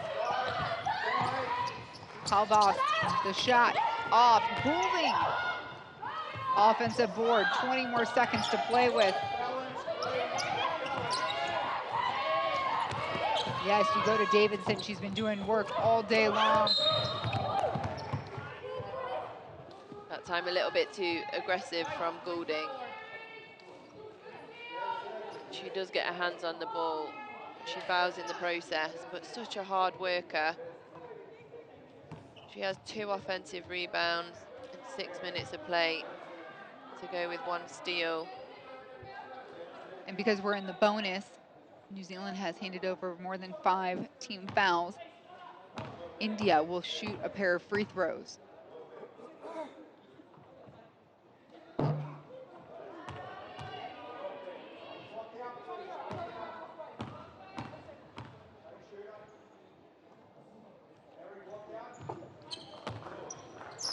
Paul Vost, the shot off. Goulding. Offensive board, 20 more seconds to play with. Yes, you go to Davidson. She's been doing work all day long. That time a little bit too aggressive from Goulding. She does get her hands on the ball. She fouls in the process, but such a hard worker. She has 2 offensive rebounds in 6 minutes of play to go with 1 steal. And because we're in the bonus, New Zealand has handed over more than 5 team fouls. India will shoot a pair of free throws.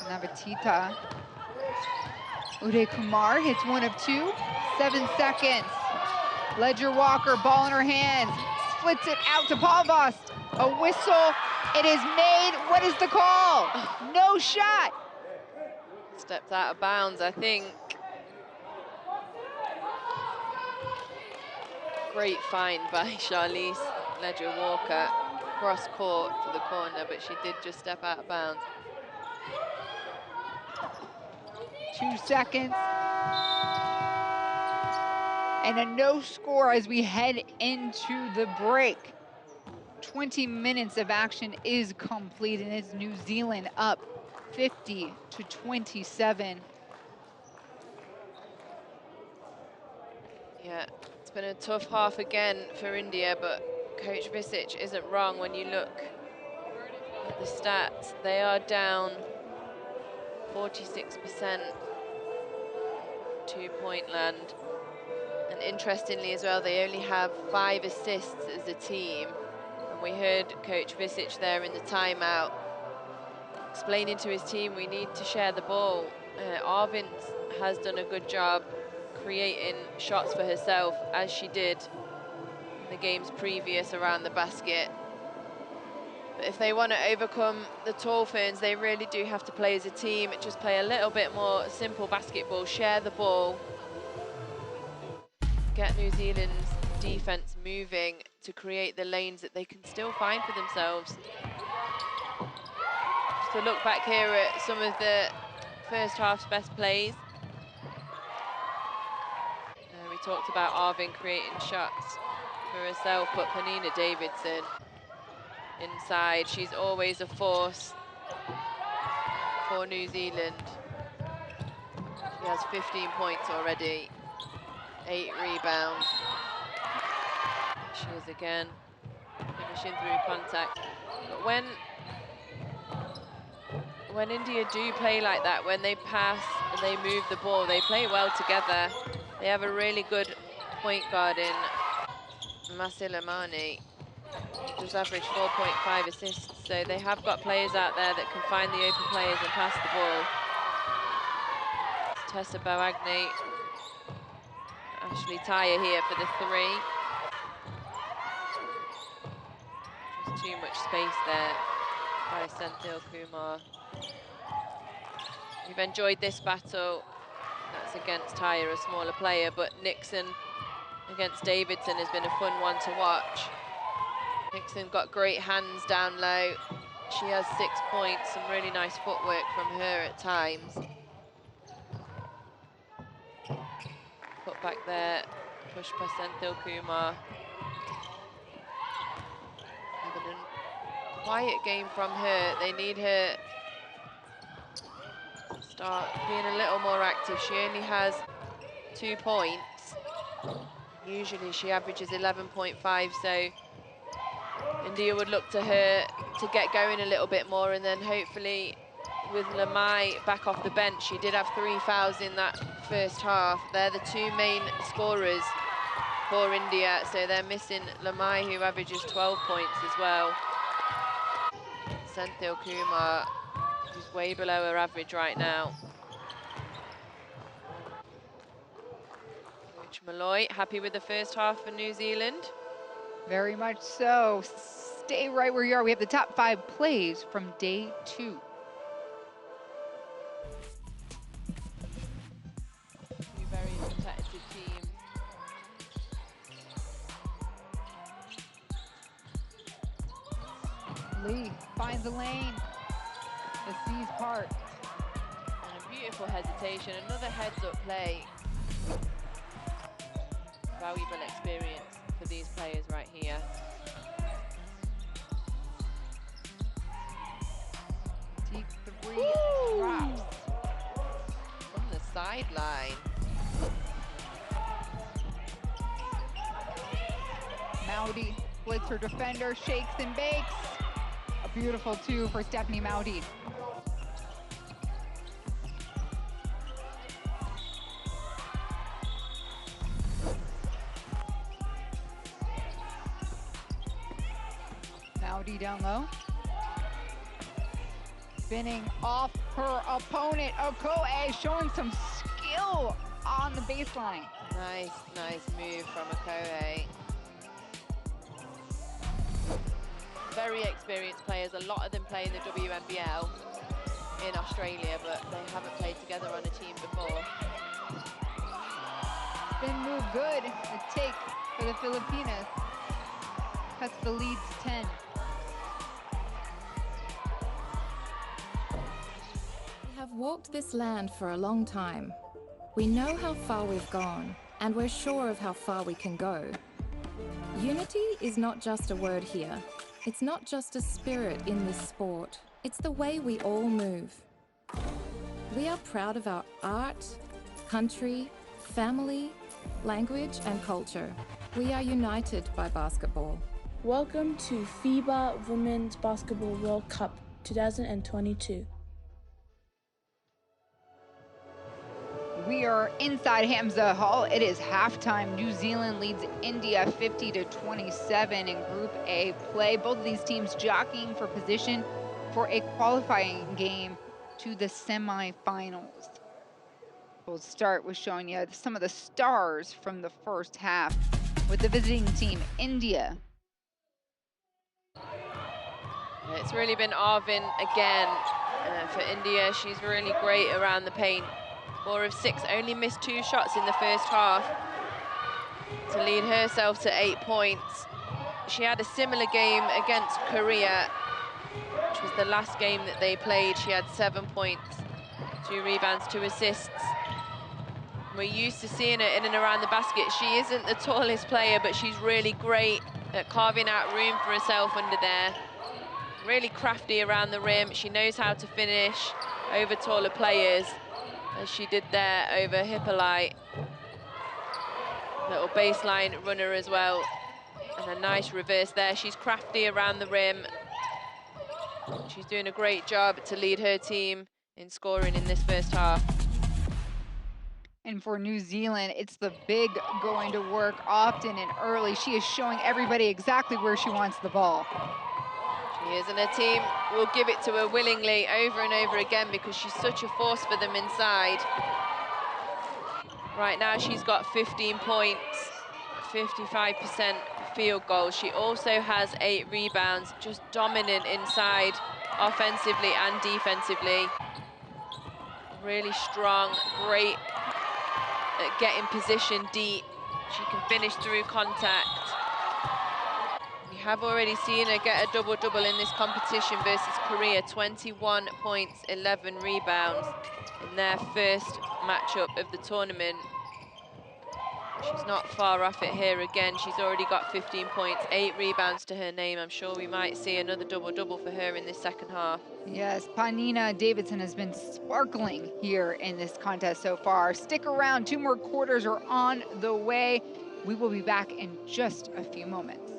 Navatita. Uday Kumar hits 1 of 2. 7 seconds. Ledger Walker, ball in her hands. Splits it out to Paul Vost. A whistle. It is made. What is the call? No shot. Stepped out of bounds, I think. Great find by Charlize Ledger Walker. Cross court to the corner, but she did just step out of bounds. 2 seconds. And a no score as we head into the break. 20 minutes of action is complete, and it's New Zealand up 50-27. Yeah, it's been a tough half again for India, but Coach Visic isn't wrong when you look at the stats. They are down 46% 2-point land. And interestingly as well, they only have 5 assists as a team. And we heard Coach Visic there in the timeout explaining to his team, we need to share the ball. Arvind has done a good job creating shots for herself, as she did in the games previous around the basket. But if they want to overcome the tall ferns, they really do have to play as a team, just play a little bit more simple basketball, share the ball, get New Zealand's defense moving to create the lanes that they can still find for themselves. Just to look back here at some of the first half's best plays. We talked about Arvind creating shots for herself, but Panina Davidson inside, she's always a force for New Zealand. She has 15 points already, 8 rebounds. She is again finishing through contact. But when India do play like that, when they pass and they move the ball, they play well together. They have a really good point guard in Masilamani. Just averaged 4.5 assists, so they have got players out there that can find the open players and pass the ball. It's Tessa Boagni, Ashley Tyre here for the 3. Just too much space there by Senthil Kumar. We've enjoyed this battle. That's against Tyre, a smaller player, but Nixon against Davidson has been a fun one to watch. Nixon got great hands down low, She has 6 points, some really nice footwork from her at times. Put back there, push past Senthil Kumar. Having a quiet game from her. They need her to start being a little more active. She only has 2 points. Usually she averages 11.5, so India would look to her to get going a little bit more, and then hopefully with Lamai back off the bench, she did have 3 fouls in that first half. They're the 2 main scorers for India, so they're missing Lamai, who averages 12 points as well. Senthil Kumar, who's way below her average right now. Coach Malloy, happy with the first half for New Zealand? Very much so. Stay right where you are. We have the top 5 plays from day 2. Two very competitive teams. Lee finds a lane. The C's part. And a beautiful hesitation, another heads-up play. Valuable experience for these players right here. Deep 3 drops. From the sideline. Mowdy splits her defender, shakes and bakes. A beautiful 2 for Stephanie Mowdy. Mowdy down low. Spinning off her opponent. Okoye showing some skill on the baseline. Nice move from Okoye. Very experienced players. A lot of them play in the WNBL in Australia, but they haven't played together on a team before. Spin move good. The take for the Filipinas. Cuts the lead to 10. We have walked this land for a long time. We know how far we've gone, and we're sure of how far we can go. Unity is not just a word here. It's not just a spirit in this sport. It's the way we all move. We are proud of our art, country, family, language, and culture. We are united by basketball. Welcome to FIBA Women's Basketball World Cup 2022. We are inside Hamza Hall. It is halftime. New Zealand leads India 50-27 in Group A play. Both of these teams jockeying for position for a qualifying game to the semifinals. We'll start with showing you some of the stars from the first half with the visiting team, India. It's really been Arvin again for India. She's really great around the paint. 4 of 6, only missed 2 shots in the first half to lead herself to 8 points. She had a similar game against Korea, which was the last game that they played. She had 7 points, 2 rebounds, 2 assists. We're used to seeing her in and around the basket. She isn't the tallest player, but she's really great at carving out room for herself under there. Really crafty around the rim. She knows how to finish over taller players, as she did there over Hippolyte. Little baseline runner as well, and a nice reverse there. She's crafty around the rim. She's doing a great job to lead her team in scoring in this first half. And for New Zealand, it's the big going to work often and early. She is showing everybody exactly where she wants the ball. She is, and her team will give it to her willingly over and over again because she's such a force for them inside. Right now she's got 15 points, 55% field goals. She also has 8 rebounds, just dominant inside offensively and defensively. Really strong, great at getting position deep. She can finish through contact. We have already seen her get a double-double in this competition versus Korea. 21 points, 11 rebounds in their first matchup of the tournament. She's not far off it here again. She's already got 15 points, 8 rebounds to her name. I'm sure we might see another double-double for her in this second half. Yes, Panina Davidson has been sparkling here in this contest so far. Stick around, 2 more quarters are on the way. We will be back in just a few moments.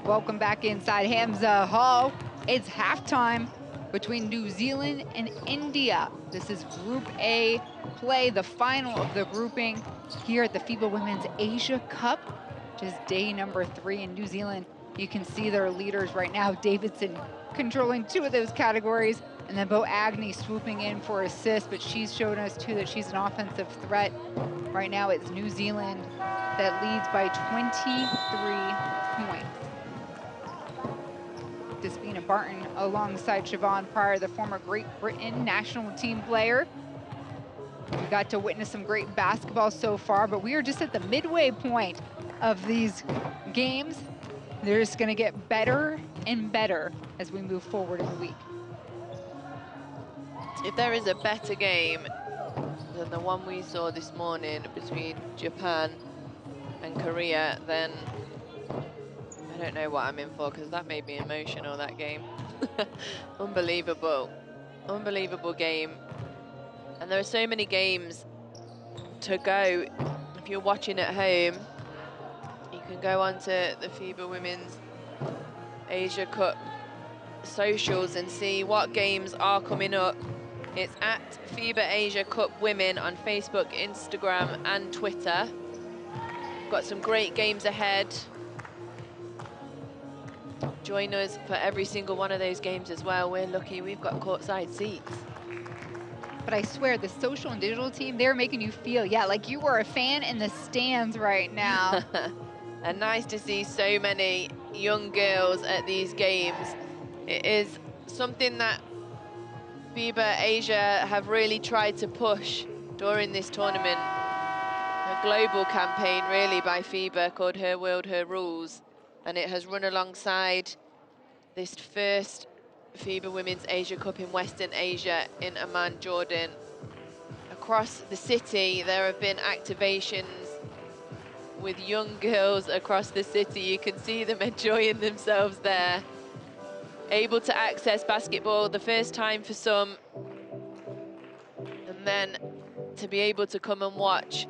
Welcome back inside Hamza Hall. It's halftime between New Zealand and India. This is Group A play, the final of the grouping here at the FIBA Women's Asia Cup, which is day number 3 in New Zealand. You can see their leaders right now. Davidson controlling 2 of those categories, and then Bo Agnew swooping in for assists, but she's shown us too that she's an offensive threat. Right now it's New Zealand that leads by 23 points. Despina Barton alongside Siobhan Pryor, the former Great Britain national team player. We got to witness some great basketball so far, but we are just at the midway point of these games. They're just gonna get better and better as we move forward in the week. If there is a better game than the one we saw this morning between Japan and Korea, then I don't know what I'm in for, because that made me emotional, that game. Unbelievable. Unbelievable game. And there are so many games to go. If you're watching at home, you can go onto the FIBA Women's Asia Cup socials and see what games are coming up. It's at FIBA Asia Cup Women on Facebook, Instagram and Twitter. Got some great games ahead. Join us for every single one of those games as well. We're lucky we've got courtside seats. But I swear, the social and digital team, they're making you feel, yeah, like you are a fan in the stands right now. And nice to see so many young girls at these games. It is something that FIBA Asia have really tried to push during this tournament. A global campaign, really, by FIBA called Her World, Her Rules. And it has run alongside this first FIBA Women's Asia Cup in Western Asia in Amman, Jordan. Across the city, there have been activations with young girls across the city. You can see them enjoying themselves there. Able to access basketball the first time for some. And then to be able to come and watch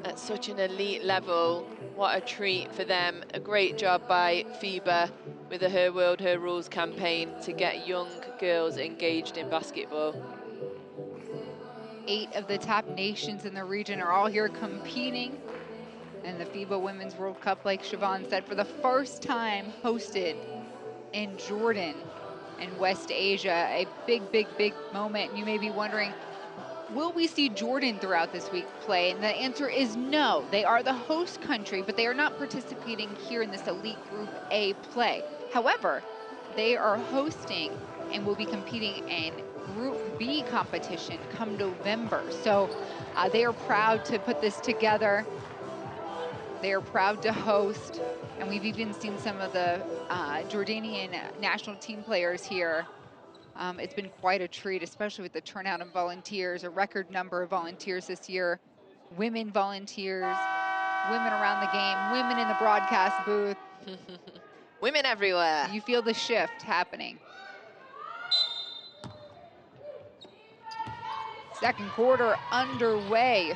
at such an elite level, what a treat for them. A great job by FIBA with the Her World, Her Rules campaign to get young girls engaged in basketball. 8 of the top nations in the region are all here competing. And the FIBA Women's World Cup, like Siobhan said, for the first time hosted in Jordan and West Asia. A big, big, big moment. You may be wondering, will we see Jordan throughout this week play? And the answer is no. They are the host country, but they are not participating here in this Elite Group A play. However, they are hosting and will be competing in Group B competition come November. So they are proud to put this together. They are proud to host. And we've even seen some of the Jordanian national team players here. It's been quite a treat, especially with the turnout of volunteers, a record number of volunteers this year. Women volunteers, women around the game, women in the broadcast booth. Women everywhere. You feel the shift happening. Second quarter underway.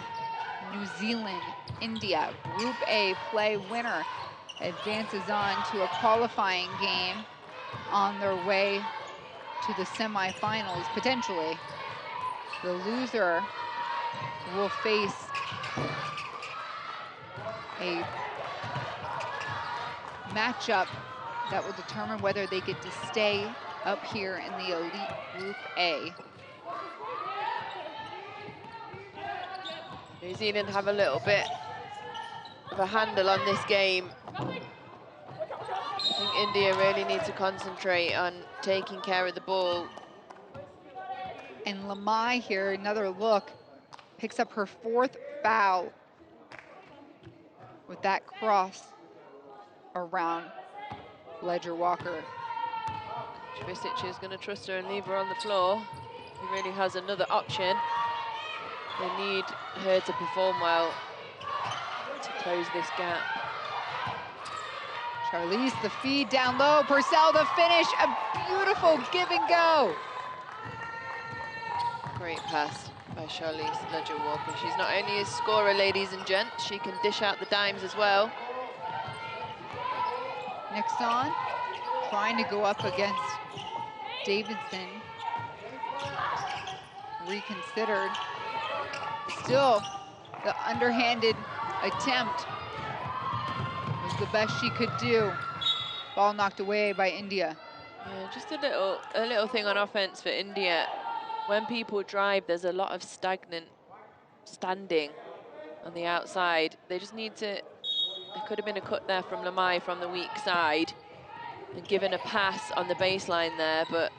New Zealand, India, Group A play winner advances on to a qualifying game on their way to the semifinals, potentially. The loser will face a matchup that will determine whether they get to stay up here in the Elite Group A. New Zealand have a little bit of a handle on this game. I think India really need to concentrate on taking care of the ball. And Lamai here, another look, picks up her 4th foul with that cross around Ledger Walker. Trisic is going to trust her and leave her on the floor. He really has another option. They need her to perform well to close this gap. Charlize, the feed down low. Purcell, the finish. A beautiful give and go. Great pass by Charlize Ledger-Walker. She's not only a scorer, ladies and gents, she can dish out the dimes as well. Nixon trying to go up against Davidson. Reconsidered. Still, the underhanded attempt was the best she could do. Ball knocked away by India. Yeah, just a little thing on offense for India. When people drive, there's a lot of stagnant standing on the outside. They just need to, there could have been a cut there from Lamai from the weak side and given a pass on the baseline there, but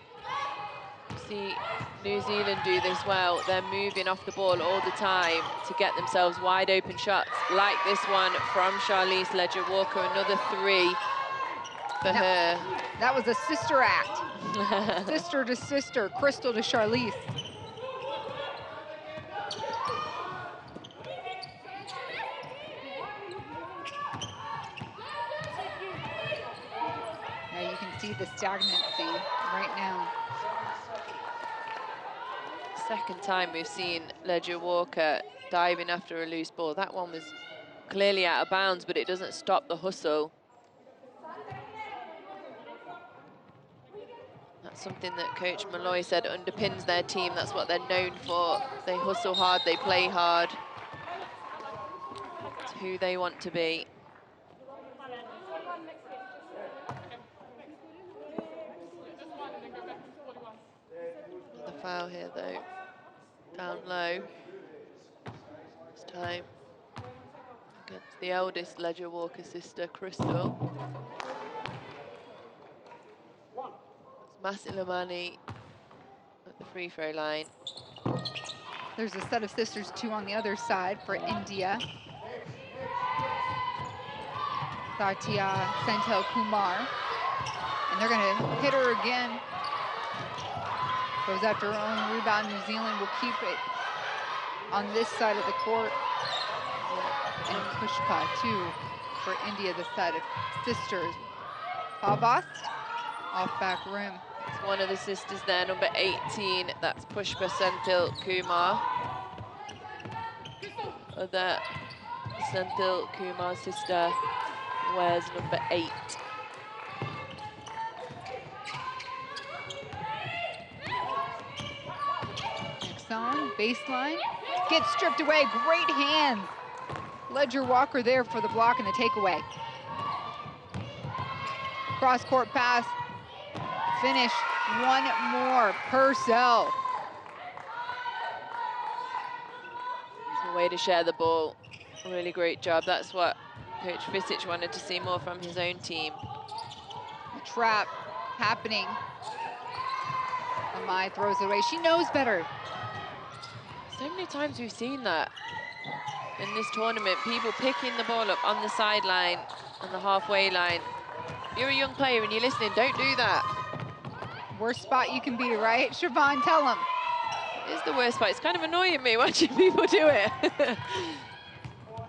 See New Zealand do this well. They're moving off the ball all the time to get themselves wide open shots, like this one from Charlize Ledger-Walker, another 3 for her. That was a sister act. Sister to sister, Crystal to Charlize. Now you can see the stagnancy right now. Second time we've seen Ledger-Walker diving after a loose ball. That one was clearly out of bounds, but it doesn't stop the hustle. That's something that Coach Malloy said underpins their team. That's what they're known for. They hustle hard, they play hard. It's who they want to be. Another foul here, though. Down low. This time against the eldest Ledger-Walker sister, Crystal. It's Masilamani at the free throw line. There's a set of sisters, 2 on the other side for India. Satya Senthil Kumar. And they're going to hit her again. Goes after her own rebound. New Zealand will keep it on this side of the court. And Pushpa, too, for India, the side of sisters. Pavast, off back rim. It's one of the sisters there, number 18. That's Pushpa Senthil Kumar. Other Senthil Kumar sister wears number 8. Next on, baseline. Gets stripped away, great hands. Ledger-Walker there for the block and the takeaway. Cross-court pass. Finish, 1 more, Purcell. It's a way to share the ball. Really great job. That's what Coach Visic wanted to see more from his own team. The trap happening. Amai throws it away. She knows better. So many times we've seen that in this tournament. People picking the ball up on the sideline, on the halfway line. If you're a young player and you're listening, don't do that. Worst spot you can be, right? Siobhan, tell them. It's the worst spot. It's kind of annoying me watching people do it.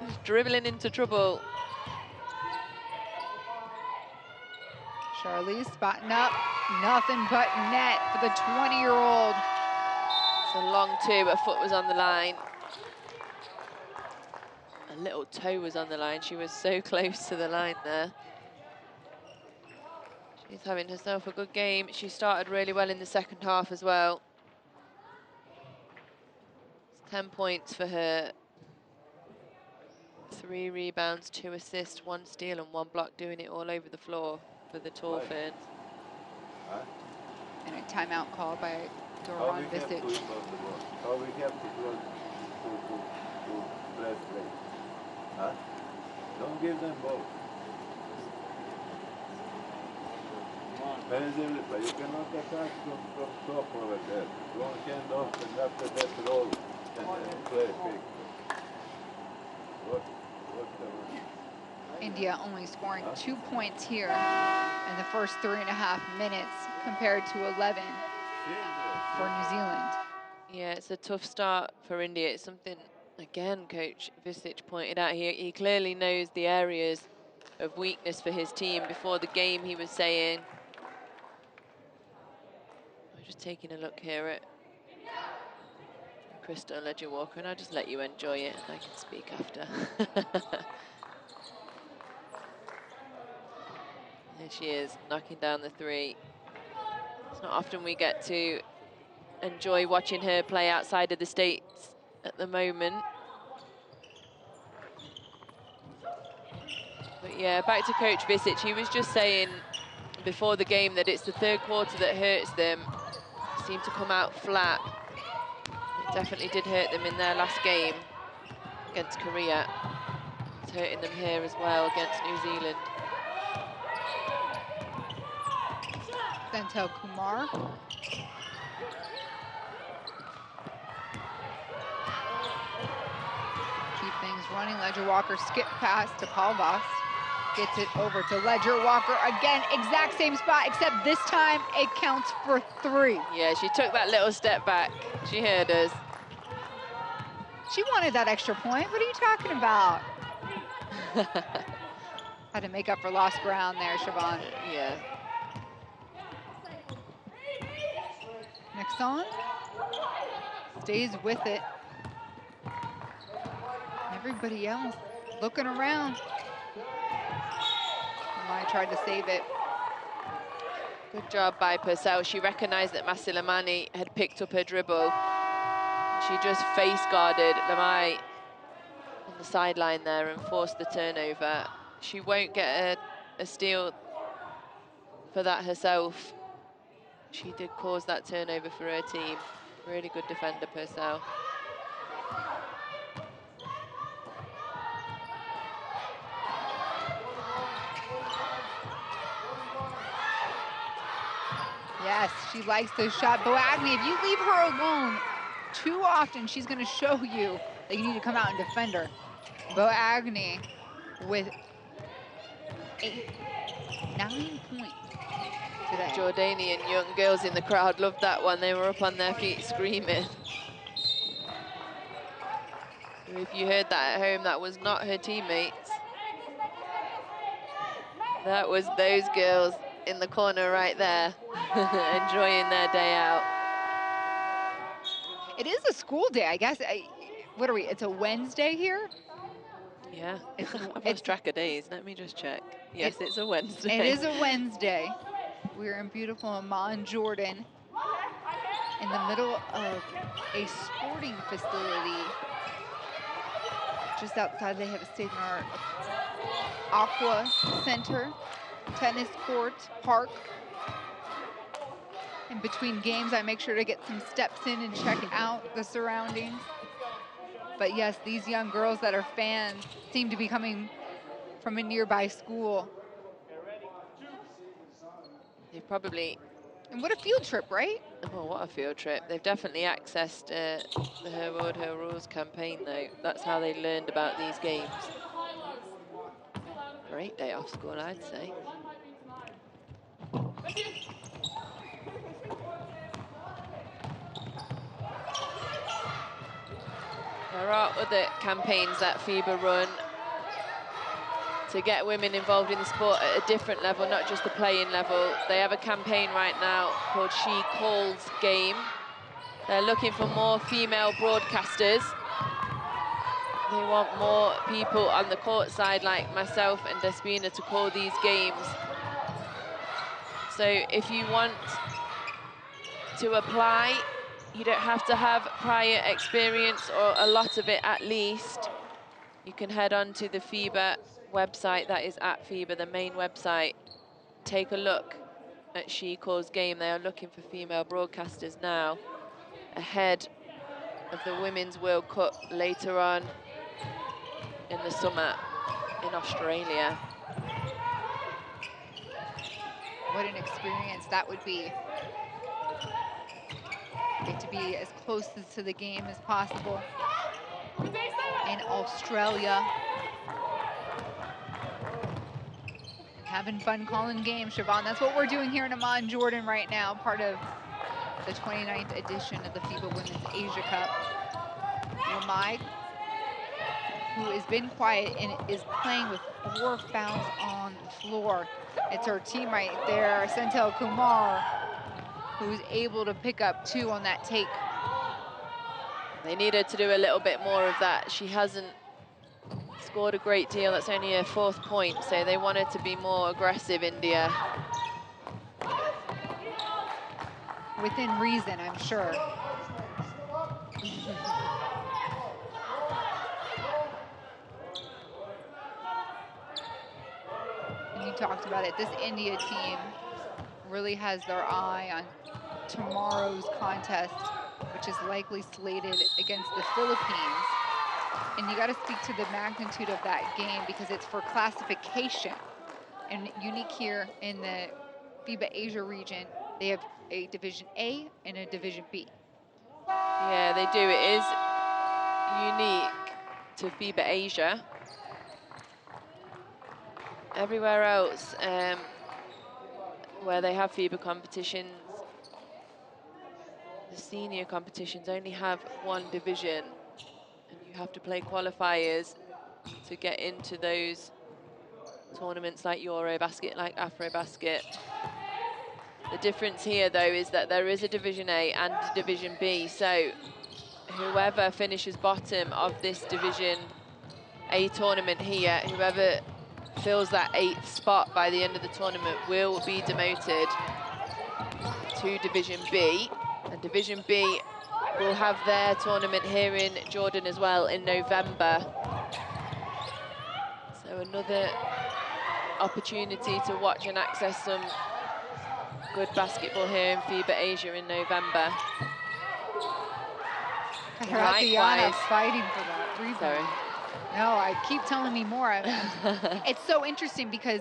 Just dribbling into trouble. Charlize spotting up. Nothing but net for the 20-year-old. It's a long 2, but a foot was on the line. A little toe was on the line. She was so close to the line there. She's having herself a good game. She started really well in the second half as well. It's 10 points for her. 3 rebounds, 2 assists, 1 steal and 1 block, doing it all over the floor for the tall ferns. And a timeout call by Doron Visic. How we have to go to press play? Huh? Don't give them ball. But you cannot attack from top over there. One hand off and after that roll and play big. What India only scoring 2 points here in the first 3.5 minutes compared to 11 for New Zealand. Yeah, it's a tough start for India. It's something, again, Coach Visic pointed out here. He clearly knows the areas of weakness for his team. Before the game, he was saying, we're just taking a look here at Crystal Ledger-Walker, and I'll just let you enjoy it. I can speak after. There she is, knocking down the 3. It's not often we get to enjoy watching her play outside of the States at the moment. But yeah, back to Coach Visic. He was just saying before the game that it's the third quarter that hurts them. They seem to come out flat. It definitely did hurt them in their last game against Korea. It's hurting them here as well against New Zealand. Senthil Kumar. running. Ledger Walker skip pass to Palvas. Gets it over to Ledger Walker again, exact same spot, except this time it counts for 3. Yeah, she took that little step back. She heard us. She wanted that extra point. What are you talking about? Had to make up for lost ground there, Siobhan. Yeah. Nixon stays with it. Everybody else looking around. I tried to save it. Good job by Purcell. She recognized that Masilamani had picked up her dribble. She just face guarded Lamai on the sideline there and forced the turnover. She won't get a steal for that herself. She did cause that turnover for her team. Really good defender, Purcell. Yes, she likes this shot. Boagni, if you leave her alone too often, she's going to show you that you need to come out and defend her. Boagni with 9 points today. Jordanian young girls in the crowd loved that one. They were up on their feet screaming. If you heard that at home, that was not her teammates. That was those girls in the corner right there, enjoying their day out. It is a school day, I guess. What are we? It's a Wednesday here? Yeah, I've lost track of days. Let me just check. Yes, it's a Wednesday. It is a Wednesday. We're in beautiful Amman, Jordan, in the middle of a sporting facility. Just outside, they have a state-of-the-art aqua center, tennis court, park. In between games, I make sure to get some steps in and check out the surroundings. But yes, these young girls that are fans seem to be coming from a nearby school. They've probably... And what a field trip, right? Oh, what a field trip. They've definitely accessed the Her World, Her Rules campaign, though. That's how they learned about these games. Great day off school, I'd say. There are other campaigns that FIBA run to get women involved in the sport at a different level, not just the playing level. They have a campaign right now called She Calls Game. They're looking for more female broadcasters. They want more people on the court side like myself and Despina to call these games. So if you want to apply, you don't have to have prior experience or a lot of it at least. You can head on to the FIBA website, that is at FIBA, the main website. Take a look at She Calls Game. They are looking for female broadcasters now, ahead of the Women's World Cup later on in the summer in Australia. What an experience that would be. Get to be as close to the game as possible in Australia. Having fun calling games, Siobhan. That's what we're doing here in Amman, Jordan right now, part of the 29th edition of the FIBA Women's Asia Cup. Lamai, who has been quiet and is playing with 4 fouls on the floor. It's her team right there, Senthil Kumar, who's able to pick up 2 on that take. They need her to do a little bit more of that. She hasn't scored a great deal. That's only her 4th point, so they want her to be more aggressive, India. Within reason, I'm sure. And you talked about it. This India team really has their eye on tomorrow's contest, which is likely slated against the Philippines. And you got to speak to the magnitude of that game because it's for classification. And unique here in the FIBA Asia region, they have a Division A and a Division B. Yeah, they do. It is unique to FIBA Asia. Everywhere else where they have FIBA competitions, the senior competitions only have one division, and you have to play qualifiers to get into those tournaments like Eurobasket, like Afrobasket. The difference here, though, is that there is a Division A and a Division B, so whoever finishes bottom of this Division A tournament here, whoever fills that 8th spot by the end of the tournament will be demoted to Division B. And Division B will have their tournament here in Jordan as well in November. So another opportunity to watch and access some good basketball here in FIBA Asia in November. Likewise, fighting for that rebound. Sorry. No, I keep telling me more. It's so interesting because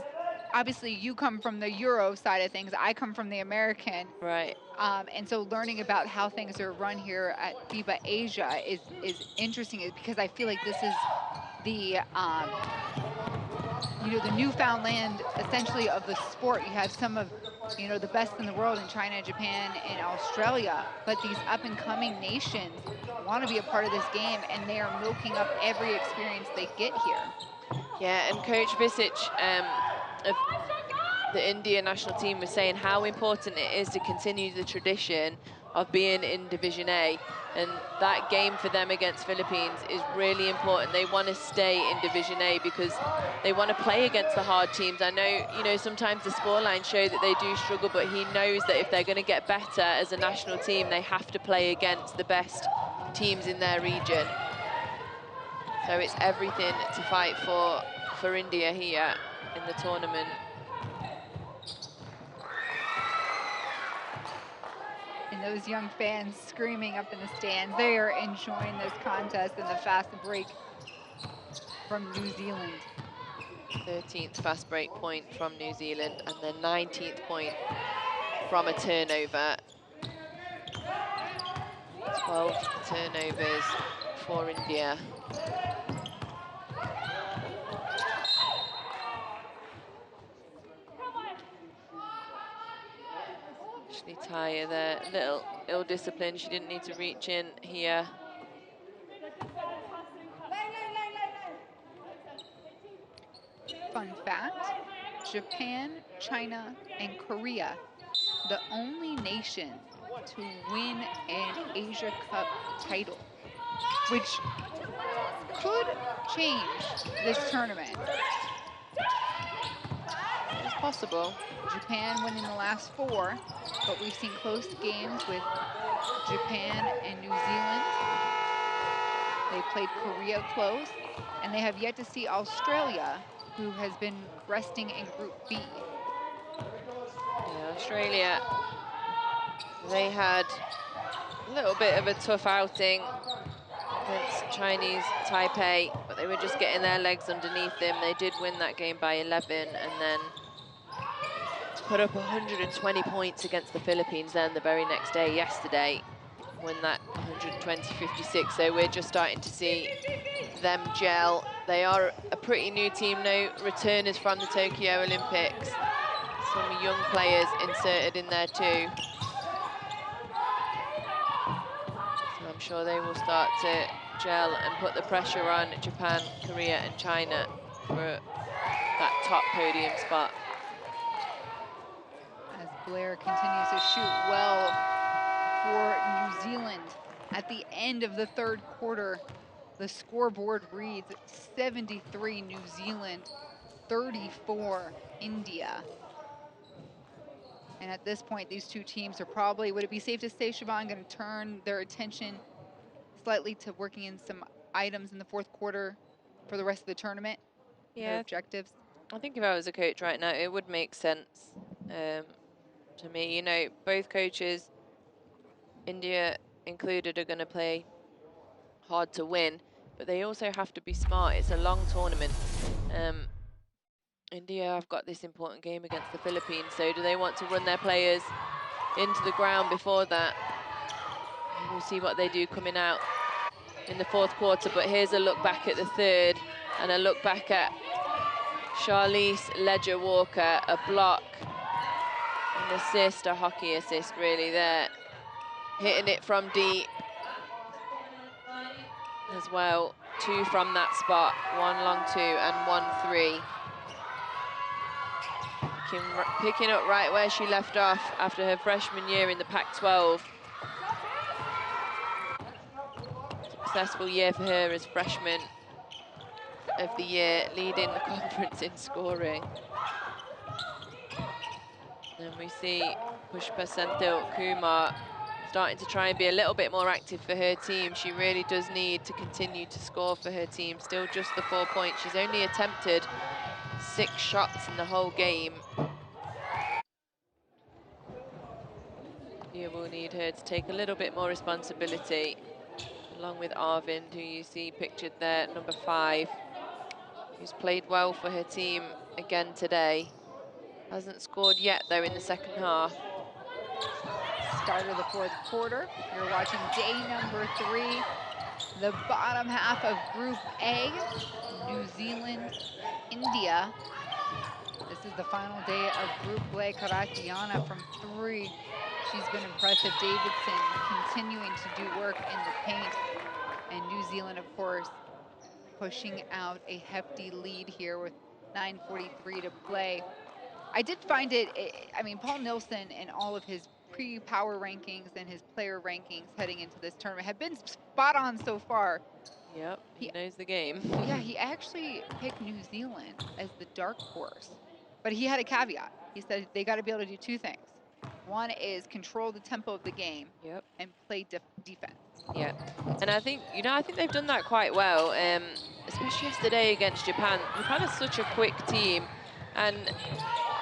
obviously you come from the Euro side of things. I come from the American. Right. And so learning about how things are run here at FIBA Asia is interesting because I feel like this is the, you know, the Newfoundland essentially of the sport. You have some of, you know, the best in the world in China, Japan, and Australia, but these up and coming nations want to be a part of this game, and they are milking up every experience they get here. Yeah, and Coach Visic of the India national team was saying how important it is to continue the tradition of being in Division A, and that game for them against Philippines is really important. They want to stay in Division A because they want to play against the hard teams. I know, you know, sometimes the scorelines show that they do struggle, but he knows that if they're going to get better as a national team, they have to play against the best teams in their region. So it's everything to fight for India here in the tournament. And those young fans screaming up in the stands, they are enjoying this contest and the fast break from New Zealand. 13th fast break point from New Zealand, and then 19th point from a turnover. 12 turnovers for India. Actually, Taya there, a little ill-disciplined. She didn't need to reach in here. Fun fact, Japan, China, and Korea, the only nations to win an Asia Cup title, which could change this tournament. It's possible. Japan winning the last 4, but we've seen close games with Japan and New Zealand. They played Korea close, and they have yet to see Australia, who has been resting in Group B. Yeah, Australia, they had a little bit of a tough outing against Chinese Taipei, but they were just getting their legs underneath them. They did win that game by 11, and then put up 120 points against the Philippines then the very next day, yesterday, win that 120-56. So we're just starting to see them gel. They are a pretty new team, no returners from the Tokyo Olympics. Some young players inserted in there too. So I'm sure they will start to gel and put the pressure on Japan, Korea and China for that top podium spot. As Blair continues to shoot well for New Zealand. At the end of the 3rd quarter, the scoreboard reads 73 New Zealand, 34 India. And at this point, these two teams are probably, would it be safe to say, Siobhan, going to turn their attention slightly to working in some items in the 4th quarter for the rest of the tournament? Yeah. Their objectives? I think if I was a coach right now, it would make sense to me. You know, both coaches, India included, are going to play hard to win, but they also have to be smart. It's a long tournament. India have got this important game against the Philippines, so do they want to run their players into the ground before that? We'll see what they do coming out in the fourth quarter, but here's a look back at the third and a look back at Charlize Ledger-Walker, a block, an assist, a hockey assist really there. Hitting it from deep as well. 2 from that spot, 1 long 2 and 1 3. Picking up right where she left off after her freshman year in the Pac-12. Successful year for her as freshman of the year, leading the conference in scoring. And we see Pushpa Senthil Kumar starting to try and be a little bit more active for her team. She really does need to continue to score for her team. Still just the 4 points. She's only attempted 6 shots in the whole game. You will need her to take a little bit more responsibility, along with Arvind, who you see pictured there, number 5, who's played well for her team again today. Hasn't scored yet, though, in the second half. Start of the fourth quarter. You're watching day number 3, the bottom half of Group A, New Zealand, India. This is the final day of group play. Karatiana from 3. She's been impressive. Davidson continuing to do work in the paint. And New Zealand, of course, pushing out a hefty lead here with 9:43 to play. I did find I mean, Paul Nilsson and all of his pre-power rankings and his player rankings heading into this tournament have been spot on so far. Yep, he knows the game. Yeah, he actually picked New Zealand as the dark horse, but he had a caveat. He said they got to be able to do 2 things. One is control the tempo of the game, yep, and play defense. Yeah, and I think, you know, I think they've done that quite well, especially yesterday against Japan. Japan is such a quick team, and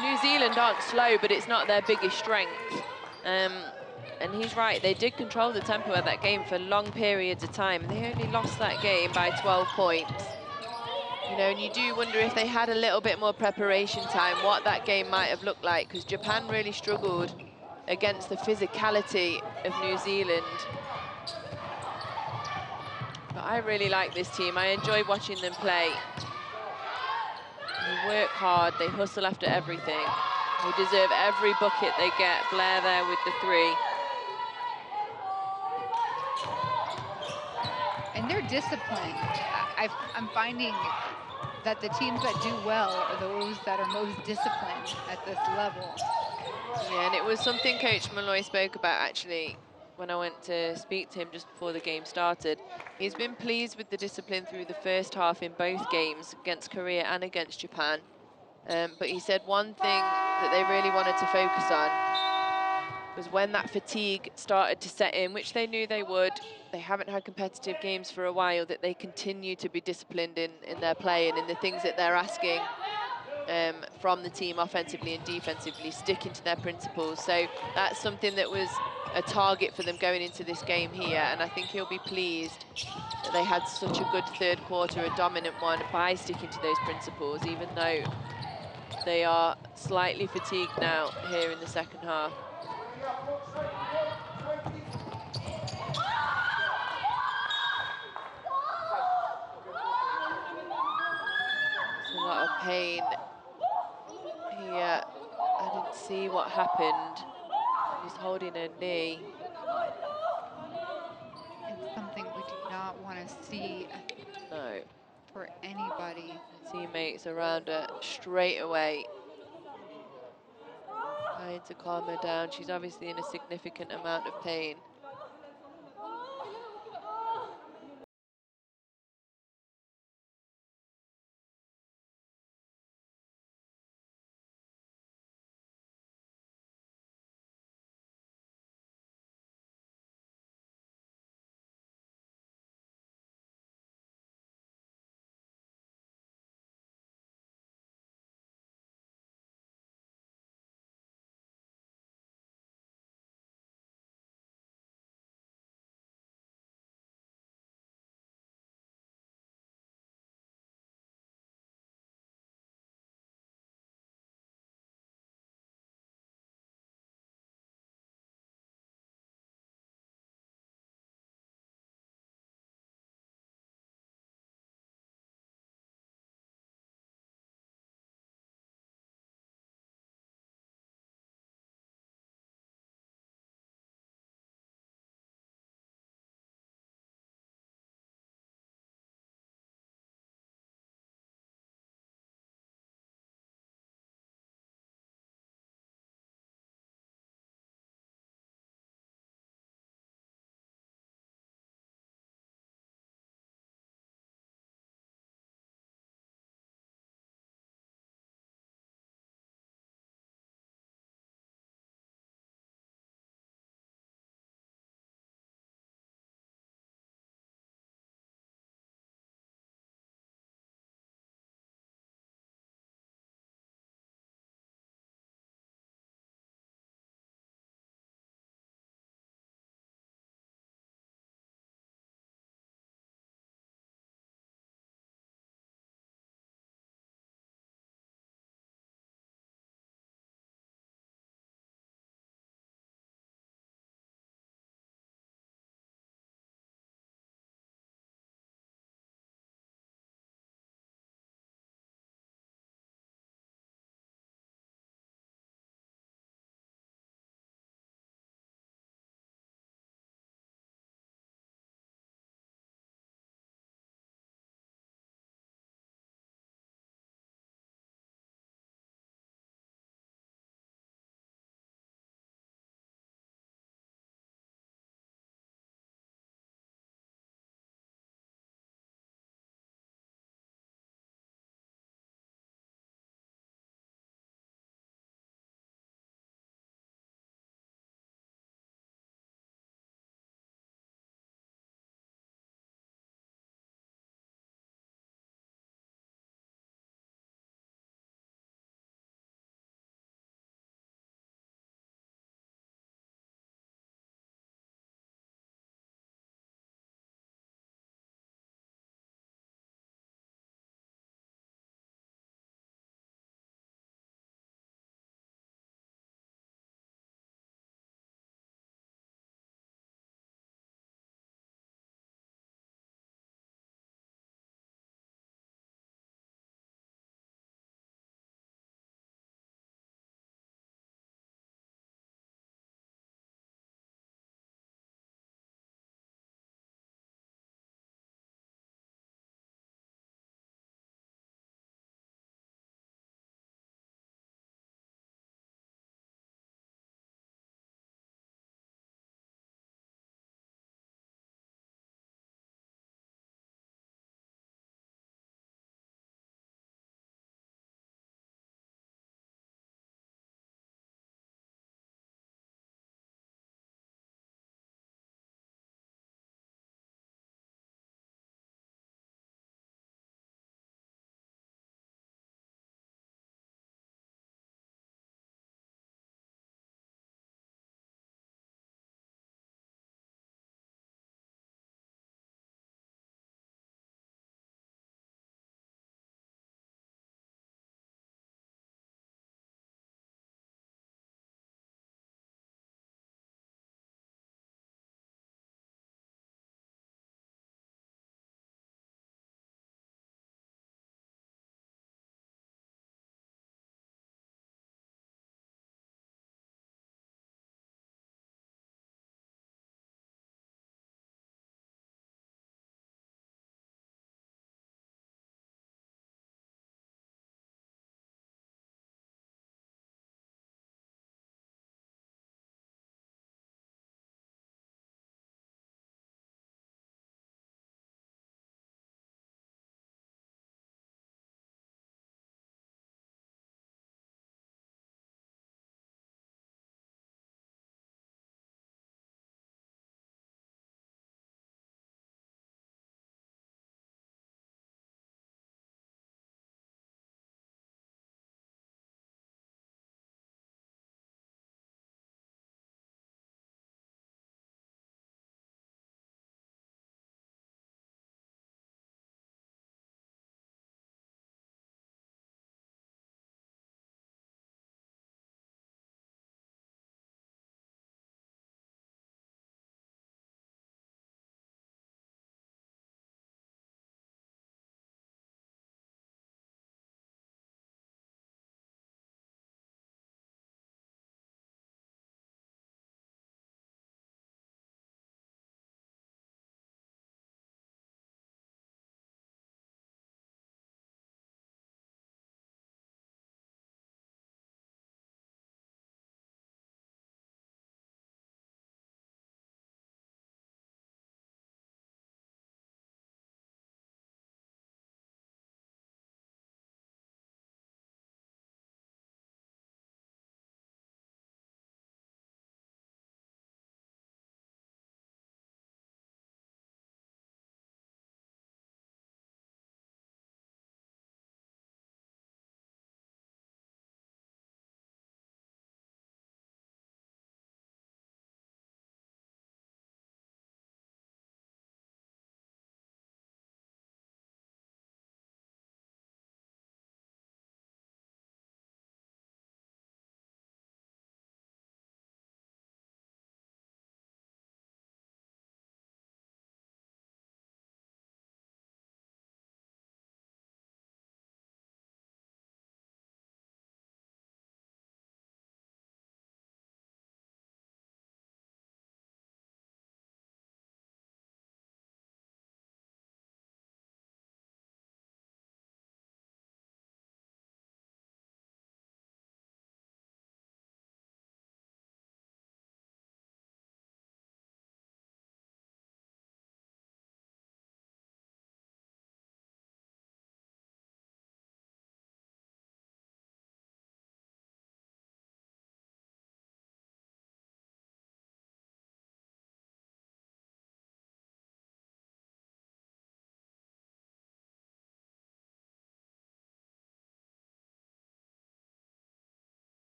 New Zealand aren't slow, but it's not their biggest strength. And he's right, they did control the tempo of that game for long periods of time. They only lost that game by 12 points. You know, and you do wonder if they had a little bit more preparation time, what that game might have looked like, because Japan really struggled against the physicality of New Zealand. But I really like this team. I enjoy watching them play. They work hard, they hustle after everything. They deserve every bucket they get. Blair there with the 3. And they're disciplined. I'm finding that the teams that do well are those that are most disciplined at this level. Yeah, and it was something Coach Malloy spoke about, actually, when I went to speak to him just before the game started. He's been pleased with the discipline through the first half in both games, against Korea and against Japan. But he said one thing that they really wanted to focus on was when that fatigue started to set in, which they knew they would. They haven't had competitive games for a while, that they continue to be disciplined in their play and in the things that they're asking from the team offensively and defensively, sticking to their principles. So that's something that was a target for them going into this game here, and I think he'll be pleased that they had such a good third quarter, a dominant one, by sticking to those principles, even though they are slightly fatigued now here in the second half. It's a lot of pain here. I didn't see what happened. She's holding her knee. It's something we do not want to see. No. For anybody. Her teammates around her straight away, trying to calm her down. She's obviously in a significant amount of pain.